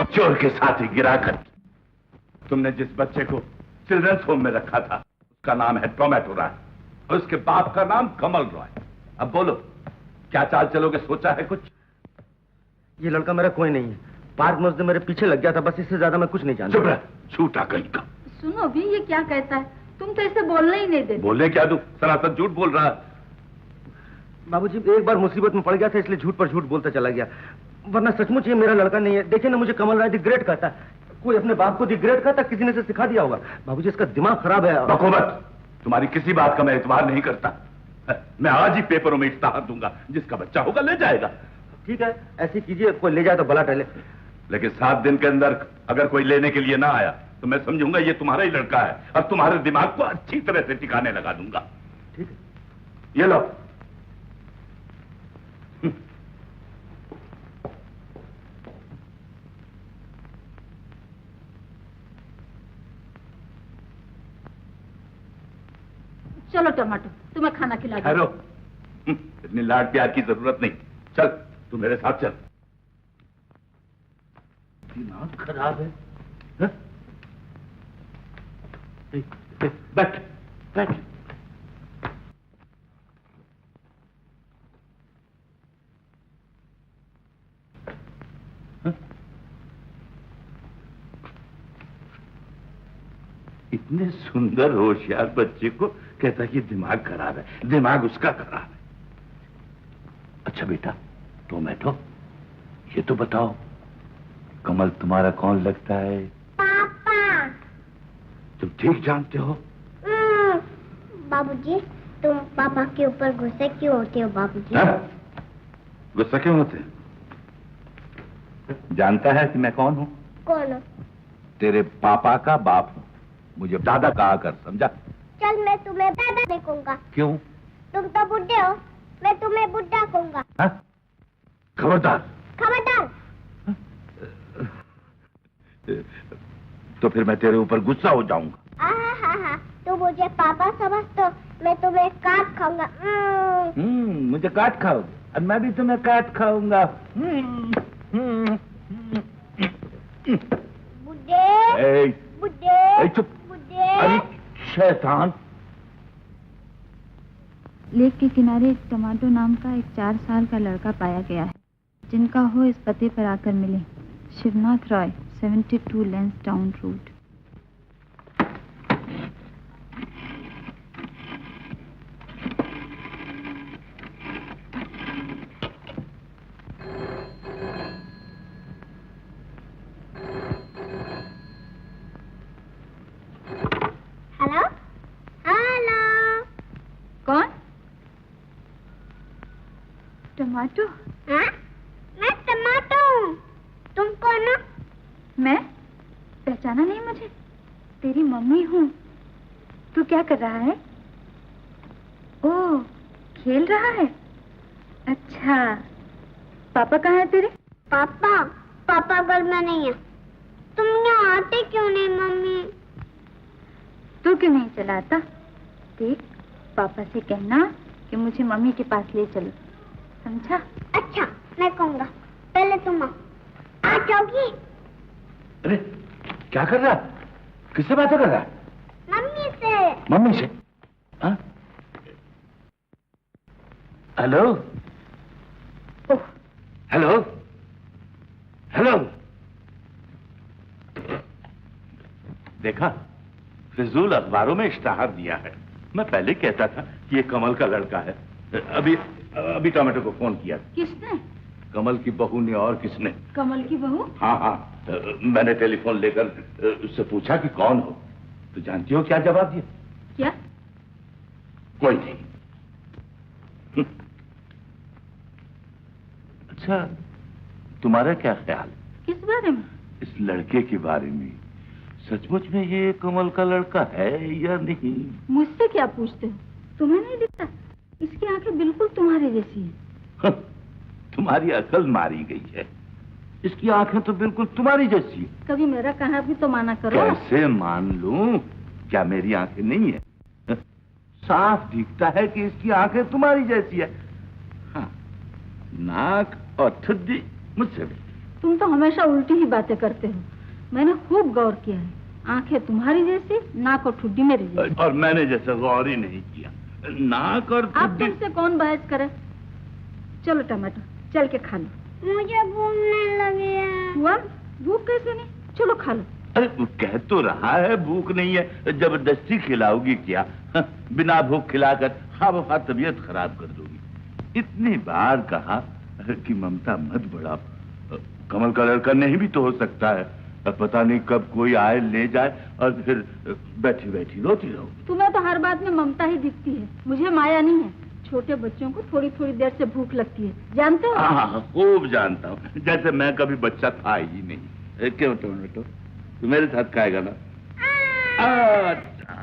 चोर के साथ ही गिराकर तुमने जिस बच्चे को चिल्ड्रंस होम में रखा था उसका नाम है टोमेटो राय और उसके बाप का नाम कमल रॉय। अब बोलो, क्या चाल चलोगे? सोचा है कुछ? ये लड़का मेरा कोई नहीं है, पार्क में उसने मेरे पीछे लग गया था, बस इससे ज्यादा मैं कुछ नहीं जानता। चुप रह, झूठा कहीं का। सुनो भी, ये क्या कहता है? तुम तो इसे बोलने ही नहीं देते। बोलने क्या तू? सनातन झूठ बोल रहा है। बाबूजी एक बार मुसीबत में पड़ गया था, इसलिए झूठ पर झूठ बोलता चला गया, वरना सचमुच ये मेरा लड़का नहीं है। देखिए ना, मुझे कमल राय दी ग्रेट कहता है। कोई अपने बाप को दी ग्रेट कहता, किसी ने से सिखा दिया होगा। बाबूजी इसका दिमाग खराब है। बको मत, तुम्हारी किसी बात का मैं एतबार नहीं करता। मैं आज ही पेपरों में इश्तहार दूंगा, जिसका बच्चा होगा ले जाएगा। ठीक है, ऐसे कीजिए, कोई ले जाए तो भला टहले। लेकिन 7 दिन के अंदर अगर कोई लेने के लिए ना आया तो मैं समझूंगा ये तुम्हारा ही लड़का है और तुम्हारे दिमाग को अच्छी तरह से ठिकाने लगा दूंगा। ठीक है, ये लो। चलो टमाटो, तुम्हें खाना खिला दो। ठहरो, इतनी लाड प्यार की जरूरत नहीं। चल तू मेरे साथ चल। दिमाग खराब है, हा? बैठ बैठ। इतने सुंदर होशियार बच्चे को कहता कि दिमाग खराब है। दिमाग उसका खराब है। अच्छा बेटा टोमेटो, ये तो बताओ कमल तुम्हारा कौन लगता है? पापा। तुम ठीक जानते हो? बाबूजी, तुम पापा के ऊपर गुस्से क्यों होते हो बाबूजी? गुस्सा क्यों होते? जानता है कि मैं कौन हूँ? कौन हो? तेरे पापा का बाप हूँ। मुझे दादा कहा कर, समझा? चल मैं तुम्हें दादा नहीं कहूंगा। क्यों? तुम तो बुढ़े हो, मैं तुम्हें बुढ़ा कहूंगा। खबरदार। खबरदार। तो फिर मैं तेरे ऊपर गुस्सा हो जाऊंगा। हाँ, तू मुझे पापा समझ तो मैं तुम्हें काट खाऊंगा। मुझे काट खाओ और मैं भी तुम्हें काट खाऊंगा। बुढ़े बुढ़े चुप। बुढ़े। अरे शैतान। लेक के किनारे एक टमाटो नाम का एक 4 साल का लड़का पाया गया है, जिनका हो इस पते पर आकर मिले। Shivnath Roy, 72 Lansdowne road. Hello hello. कौन? टमाटो? हाँ, मैं टमाटो हूँ। तुम कौन हो? मैं? पहचाना नहीं मुझे? तेरी मम्मी हूँ। तू क्या कर रहा है? ओह, खेल रहा है। अच्छा, पापा कहाँ है तेरे? पापा घर में नहीं है। तुम यहाँ आते क्यों नहीं मम्मी? तू क्यों नहीं चलाता? देख, पापा से कहना कि मुझे मम्मी के पास ले चलो, समझा? अच्छा, मैं कहूँगा। पहले तुम आ जाओगी? अरे क्या कर रहा? किससे बातें कर रहा? मम्मी से। मम्मी से? हाँ? Hello hello hello. देखा, फिजूल अखबारों में इश्तहार दिया है। मैं पहले कहता था कि ये कमल का लड़का है। अभी टमाटो को फोन किया। किसने? कमल की बहू ने। और किसने? कमल की बहू? हाँ, मैंने टेलीफोन लेकर उससे पूछा कि कौन हो। तो जानती हो क्या जवाब दिया? क्या? कोई नहीं। अच्छा, तुम्हारा क्या ख्याल? किस बारे में? इस लड़के के बारे में। सचमुच में ये कमल का लड़का है या नहीं? मुझसे क्या पूछते हो? तुम्हें नहीं दिखता? इसकी आंखें बिल्कुल तुम्हारे जैसी हैं। तुम्हारी अकल मारी गई है। इसकी आंखें तो बिल्कुल तुम्हारी जैसी है। कभी मेरा कहना भी तो माना करो। कैसे मान लूं? क्या मेरी आंखें नहीं है? साफ दिखता है कि इसकी आंखें तुम्हारी जैसी है। हाँ, नाक और ठुड्डी मुझसे भी। तुम तो हमेशा उल्टी ही बातें करते हो। मैंने खूब गौर किया है। आंखें तुम्हारी जैसी, नाक और ठुड्डी मेरी जैसी। और मैंने जैसे गौर ही नहीं किया। नाक और आप तुमसे कौन बहस करे? चलो टमाटो, चल के खा लो। मुझे भूख नहीं लगी है। हुआ? भूख कैसे नहीं? चलो खा लो। अरे कह तो रहा है भूख नहीं है, जबरदस्ती खिलाओगी क्या? बिना भूख खिलाकर खामखा तबीयत खराब कर दोगी। इतनी बार कहा कि ममता मत बढ़ाओ। कमल का लड़का नहीं भी तो हो सकता है, पता नहीं कब कोई आए ले जाए और फिर बैठी बैठी रोती रहो। तुम्हें तो हर बात में ममता ही दिखती है, मुझे माया नहीं है। छोटे बच्चों को थोड़ी थोड़ी देर से भूख लगती है, जानते हो? हाँ, खूब जानता हूँ, जैसे मैं कभी बच्चा था ही नहीं। क्यों टोमेटो, तू मेरे साथ खाएगा ना? अच्छा।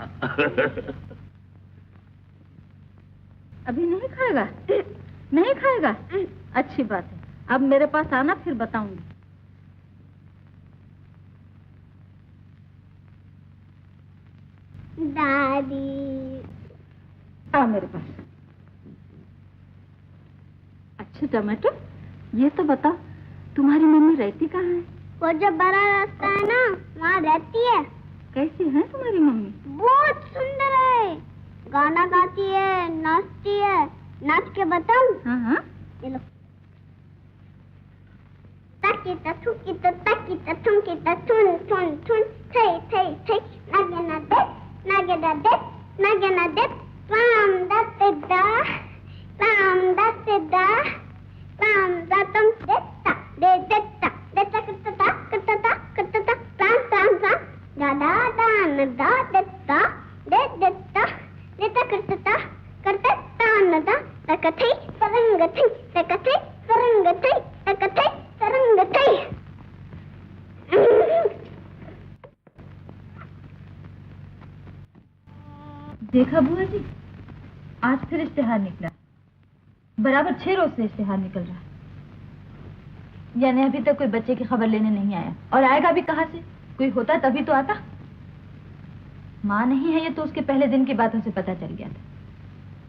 अभी नहीं खाएगा? नहीं खाएगा? अच्छी बात है, अब मेरे पास आना, फिर बताऊंगी। दादी आ मेरे पास। अच्छा टमाटो, ये तो बता, तुम्हारी मम्मी रहती कहाँ है? वो जो बड़ा रास्ता है ना, वहाँ रहती है। कैसी है तुम्हारी मम्मी? बहुत सुंदर है, गाना गाती है, नाचती है। नाच के बताऊं? हाँ हाँ। ये लो। ताकी तथुकी तो ताकी तथुकी तथुन थुन थुन थे थे थे नागे ना दे नागे ना दे नागे ना दे राम दत्ते दा राम दत्ते दा राम दत्तम देता दे देता देता करता राम राम राम दादा दान दा देता दे देता देता करता तान दा तकथे सरंगथे तकथे सरंगथे तकथे सरंगथे। देखा बुआ जी, आज फिर इश्तिहार निकला। बराबर 6 रोज से इश्तिहार निकल रहा है। यानी अभी तक कोई बच्चे की खबर लेने नहीं आया, और आएगा भी कहाँ से? कोई होता तभी तो आता। माँ नहीं है ये तो उसके पहले दिन की बातों से पता चल गया था।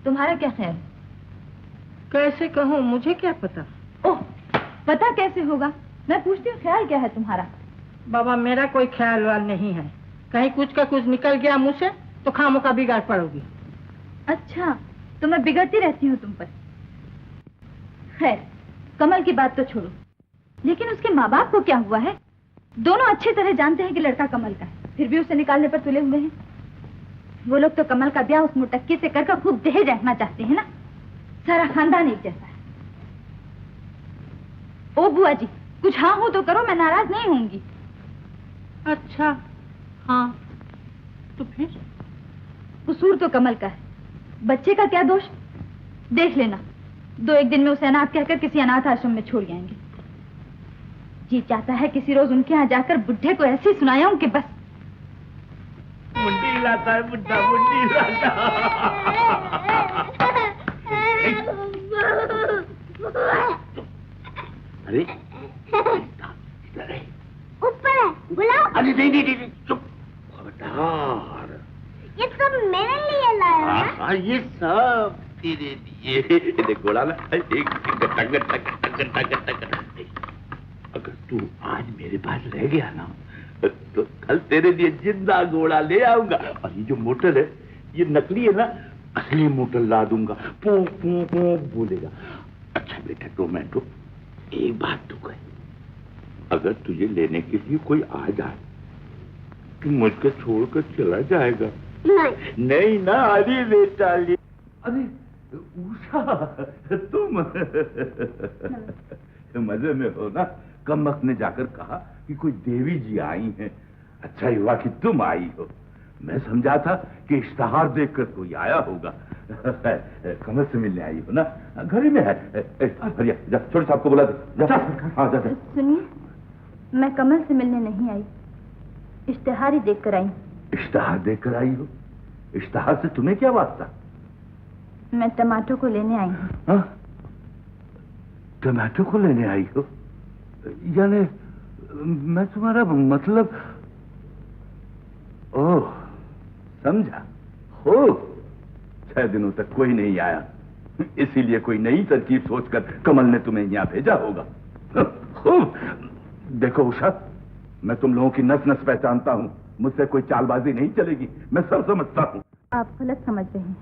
तुम्हारा क्या ख्याल? कैसे कहूँ, मुझे क्या पता। ओह, पता कैसे होगा? मैं पूछती हूँ, ख्याल क्या है तुम्हारा? बाबा मेरा कोई ख्याल वाल नहीं है, कहीं कुछ का कुछ निकल गया मुँह से तो खामों का बिगाड़ पड़ोगी। अच्छा, तो मैं बिगड़ती रहती हूँ तुम पर। खैर, कमल की बात तो छोड़ो, लेकिन उसके माँ बाप को क्या हुआ है? दोनों अच्छी तरह जानते हैं कि लड़का कमल का है, फिर भी उसे निकालने पर तुले हुए हैं। वो लोग तो कमल का ब्याह उस मुटक्की से करके खूब दहेज रखना चाहते हैं ना। सारा खानदान एक जैसा है। ओ बुआ जी, कुछ हाँ हो तो करो, मैं नाराज नहीं होंगी। अच्छा हाँ, तो फिर? कसूर तो कमल का है, बच्चे का क्या दोष? देख लेना, 2-1 दिन में उसे अनाथ कहकर किसी अनाथ आश्रम में छोड़ जाएंगे। जी चाहता है किसी रोज उनके यहाँ जाकर बुढ़े को ऐसी सुनाया कि बस। मुंडी लाता है बुढ़ा, मुंडी लाता। अरे ऊपर है, बुलाओ। अरे नहीं, चुप। खबरदार, ये सब मेरे लिए लाया है। हाँ, ये सब तेरे लिए। देख घोड़ा ना, अगर तू आज मेरे पास रह गया ना, तो कल तेरे लिए जिंदा घोड़ा ले आऊंगा। और ये जो मोटर है, ये नकली है ना, असली मोटर ला दूंगा। पू पू पू बोलेगा। अच्छा बेटा टोमेटो, एक बात तो कह, अगर तुझे लेने के लिए कोई आ जाए तो मुझको छोड़कर चला जाएगा? नहीं ना। अरे बेटा, अरे उषा, तुम मजे में हो ना? कमक ने जाकर कहा कि कोई देवी जी आई हैं। अच्छा हुआ कि तुम आई हो, मैं समझा था कि इश्तिहार देखकर कोई आया होगा। कमल से मिलने आई हो ना? घर ही में है। भैया जा, छोटे साहब को बुला दे। जा। हाँ जा। सुनिए, मैं कमल से मिलने नहीं आई, इश्तिहार ही देख कर आई। इश्तिहार देख कर आई हो? इश्तिहार से तुम्हें क्या वास्ता? मैं टमाटो को लेने आई हूँ। टमाटो को लेने आई हो? यानी मैं तुम्हारा मतलब, ओह समझा। हो 6 दिनों तक कोई नहीं आया, इसीलिए कोई नई तरकीब सोचकर कमल ने तुम्हें यहाँ भेजा होगा। खूब। देखो उषा, मैं तुम लोगों की नस नस पहचानता हूँ, मुझसे कोई चालबाजी नहीं चलेगी, मैं सब समझता हूँ। आप गलत समझ रहे हैं।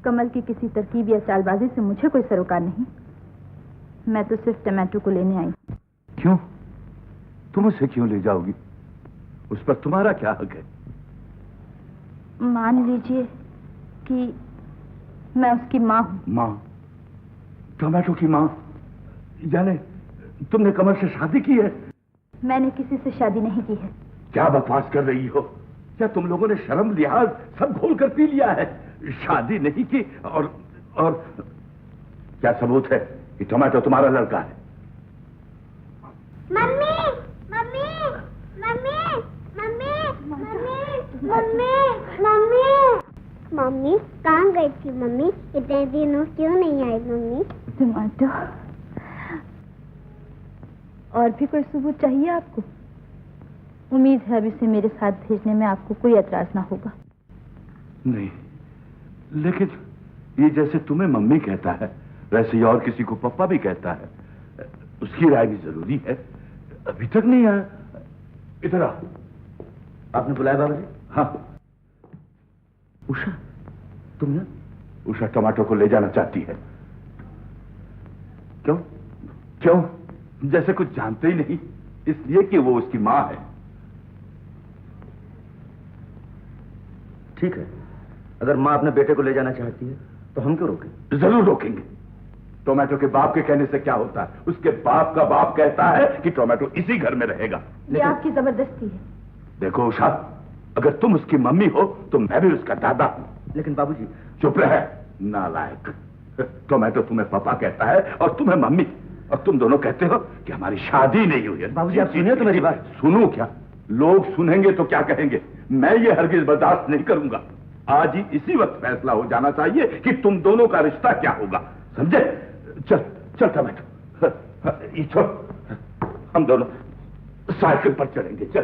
कमल की किसी तरकीब या चालबाजी से मुझे कोई सरोकार नहीं। मैं तो सिर्फ टमाटो को लेने आई। क्यों? तुम उसे क्यों ले जाओगी? उस पर तुम्हारा क्या हक है? मान लीजिए कि मैं उसकी माँ हूँ। माँ? टोमेटो की माँ? यानी तुमने कमल से शादी की है? मैंने किसी से शादी नहीं की है। क्या बकवास कर रही हो? क्या तुम लोगों ने शर्म लिहाज सब घोल कर पी लिया है? शादी नहीं की और क्या सबूत है कि टोमेटो तुम्हारा लड़का है? Mummy mummy mummy mummy mummy mummy mummy mummy कहाँ गई थी मम्मी? इतने दिनों क्यों नहीं आई मम्मी? टमाटो, और भी कोई सबूत चाहिए आपको? उम्मीद है अब इसे मेरे साथ भेजने में आपको कोई एतराज ना होगा। नहीं, लेकिन ये जैसे तुम्हें मम्मी कहता है वैसे ही और किसी को पप्पा भी कहता है। उसकी राय भी जरूरी है। अभी तक नहीं आया। इधर आ। आपने बुलाया बाबा जी? हाँ। उषा, तुम ना? उषा टमाटो को ले जाना चाहती है। क्यों? क्यों? जैसे कुछ जानते ही नहीं, इसलिए कि वो उसकी माँ है। ठीक है, अगर माँ अपने बेटे को ले जाना चाहती है तो हम क्यों रोकें? जरूर रोकेंगे। टोमेटो के बाप के कहने से क्या होता है? उसके बाप का बाप कहता है कि टोमेटो इसी घर में रहेगा। ये आपकी जबरदस्ती है। देखो उषा, अगर तुम उसकी मम्मी हो तो मैं भी उसका दादा हूं। लेकिन बाबूजी। चुप रहे, नालायक। टोमेटो तुम्हें पापा कहता है और तुम्हें मम्मी, और तुम दोनों कहते हो कि हमारी शादी नहीं हुई है। बाबूजी आप सुनिए तो मेरी बात। सुनूं क्या? लोग सुनेंगे तो क्या कहेंगे? मैं ये हरगिज बर्दाश्त नहीं करूंगा। आज ही इसी वक्त फैसला हो जाना चाहिए कि तुम दोनों का रिश्ता क्या होगा, समझे? चल चल टोमेटो, ये छोड़, हम दोनों साइकिल पर चलेंगे। चल।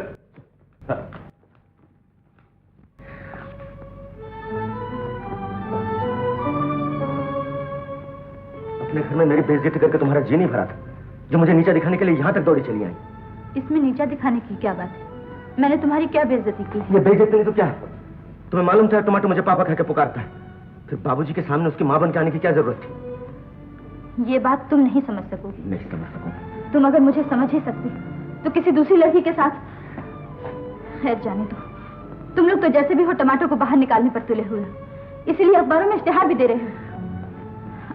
अपने घर में मेरी बेइज्जती करके तुम्हारा जी नहीं भरा था, जो मुझे नीचा दिखाने के लिए यहाँ तक दौड़ी चली आई। इसमें नीचा दिखाने की क्या बात है? मैंने तुम्हारी क्या बेइज्जती की? ये बेइज्जती नहीं तो क्या है? तुम्हें मालूम था टमाटो मुझे पापा कह के पुकारता है, फिर बाबूजी के सामने उसकी माँ बन के आने की क्या जरूरत थी? ये बात तुम नहीं समझ सकोगी। नहीं समझ सकूंगा। तुम अगर मुझे समझ ही सकती तो किसी दूसरी लड़की के साथ। खैर जाने दो। तुम लोग तो जैसे भी हो टमाटो को बाहर निकालने पर तुले हुए हो, इसीलिए अखबारों में इश्तिहार भी दे रहे हो।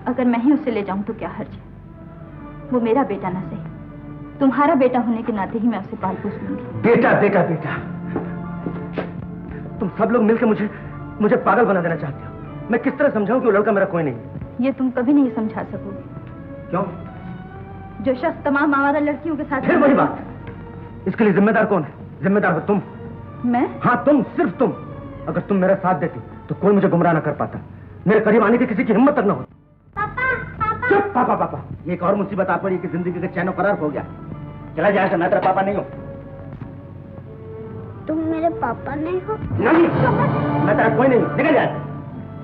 अगर मैं ही उसे ले जाऊं तो क्या हर्ज है? वो मेरा बेटा ना सही, तुम्हारा बेटा होने के नाते ही मैं उसे पाल पोस लूंगी। बेटा बेटा बेटा, तुम सब लोग मिलकर मुझे पागल बना देना चाहते हो। मैं किस तरह समझाऊं कि वो लड़का मेरा कोई नहीं? ये तुम कभी नहीं समझा सकोगे। क्यों? जो शख्स तमाम आवारा लड़कियों के साथ। फिर वही बात, इसके लिए जिम्मेदार कौन है? जिम्मेदार हो तुम। मैं? हाँ तुम, सिर्फ तुम। अगर तुम मेरा साथ देती तो कोई मुझे गुमराह न कर पाता, मेरे करीब आने की किसी की हिम्मत तक न होती। चुप पापा पापा, एक और मुसीबत आ पड़ी कि जिंदगी का चैन करार हो गया। चला जाएगा, मैं तेरा पापा नहीं हूँ। तुम मेरे पापा नहीं हो? नहीं, मैं तेरा कोई नहीं हूँ, निकल जाए।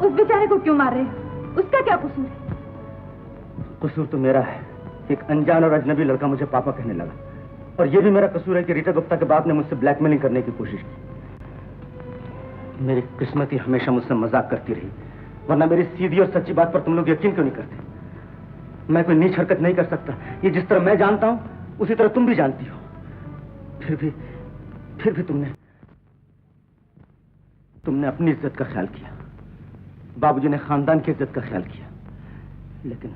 उस बेचारे को क्यों मार रहे हो? उसका क्या कसूर है? कसूर तो मेरा है। एक अनजान और अजनबी लड़का मुझे पापा कहने लगा, और ये भी मेरा कसूर है कि रीटा गुप्ता के बाप ने मुझसे ब्लैकमेलिंग करने की कोशिश की। मेरी किस्मत ही हमेशा मुझसे मजाक करती रही, वरना मेरी सीधी और सच्ची बात पर तुम लोग यकीन क्यों नहीं करते? मैं कोई नीच हरकत नहीं कर सकता, ये जिस तरह मैं जानता हूं उसी तरह तुम भी जानती हो। फिर भी तुमने अपनी इज्जत का ख्याल किया, बाबूजी ने खानदान की इज्जत का ख्याल किया, लेकिन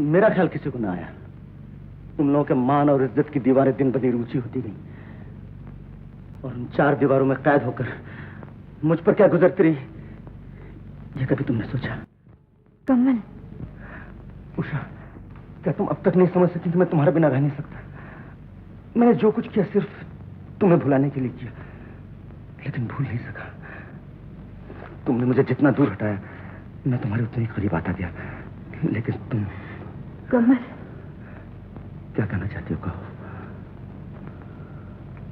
मेरा ख्याल किसी को ना आया। तुम लोगों के मान और इज्जत की दीवारें दिन ब दिन ऊंची होती गई, और उन 4 दीवारों में कैद होकर मुझ पर क्या गुजरती रही, ये कभी तुमने सोचा? कमल। उषा, क्या तुम अब तक नहीं समझ सकी कि मैं तुम्हारे बिना रह नहीं सकता? मैंने जो कुछ किया सिर्फ तुम्हें भुलाने के लिए किया, लेकिन भूल नहीं सका। तुमने मुझे जितना दूर हटाया मैं तुम्हारे उतने ही करीब आता गया, लेकिन तुम। कमल, क्या कहना चाहती हो? कहो।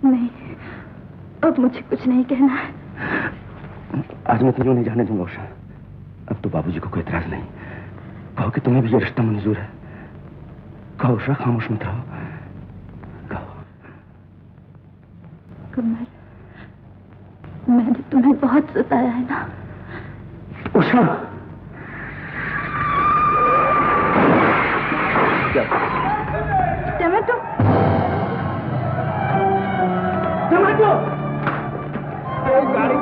नहीं, अब मुझे कुछ नहीं कहना है। आज मैं तुझे नहीं जाने दूंगा उषा। अब तो बाबूजी को कोई इतराज नहीं। कहो कि तुम्हें भी ये रिश्ता मंजूर है। कहो उषा, खामोश मत रहो। कहो। कमल, मैंने तुम्हें बहुत सताया है ना? उषा। क्या? टमाटो। टमाटो। गाड़ी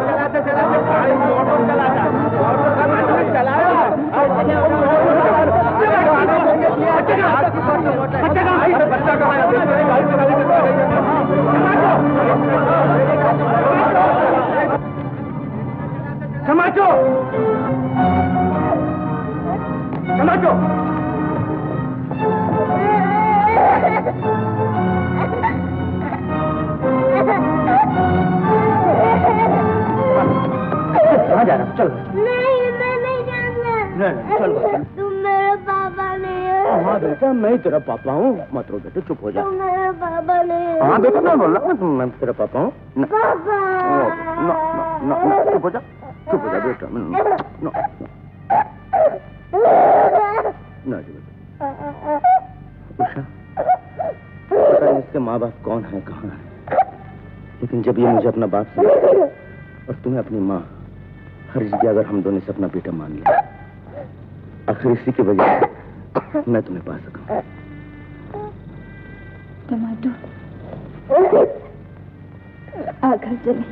चलाते चलाते गाड़ी ऑटो चलाता समाचो समाचो कहाँ जा रहा? चल नहीं, मैं नहीं जाना। नहीं, चल बच्चा। तुम मेरा पापा नहीं हो। हाँ बेटा, मैं ही तेरा पापा हूँ। मत रो बेटा, चुप हो जा। तुम मेरा पापा नहीं हो। हाँ बेटा, मैं बोल रहा हूँ, मैं तेरा पापा हूँ। पापा। चुप हो जा, चुप हो जा बेटा। ना उषा, पता नहीं इसके माँ बाप कौन है, कहाँ है, लेकिन जब ये मुझे अपना बाप समझ और तुम्हें अपनी माँ, हर जगह अगर हम दोनों से अपना बेटा मान लिया, आखिर इसी की वजह से मैं तुम्हें पा सका। टमाटो, आ घर चले।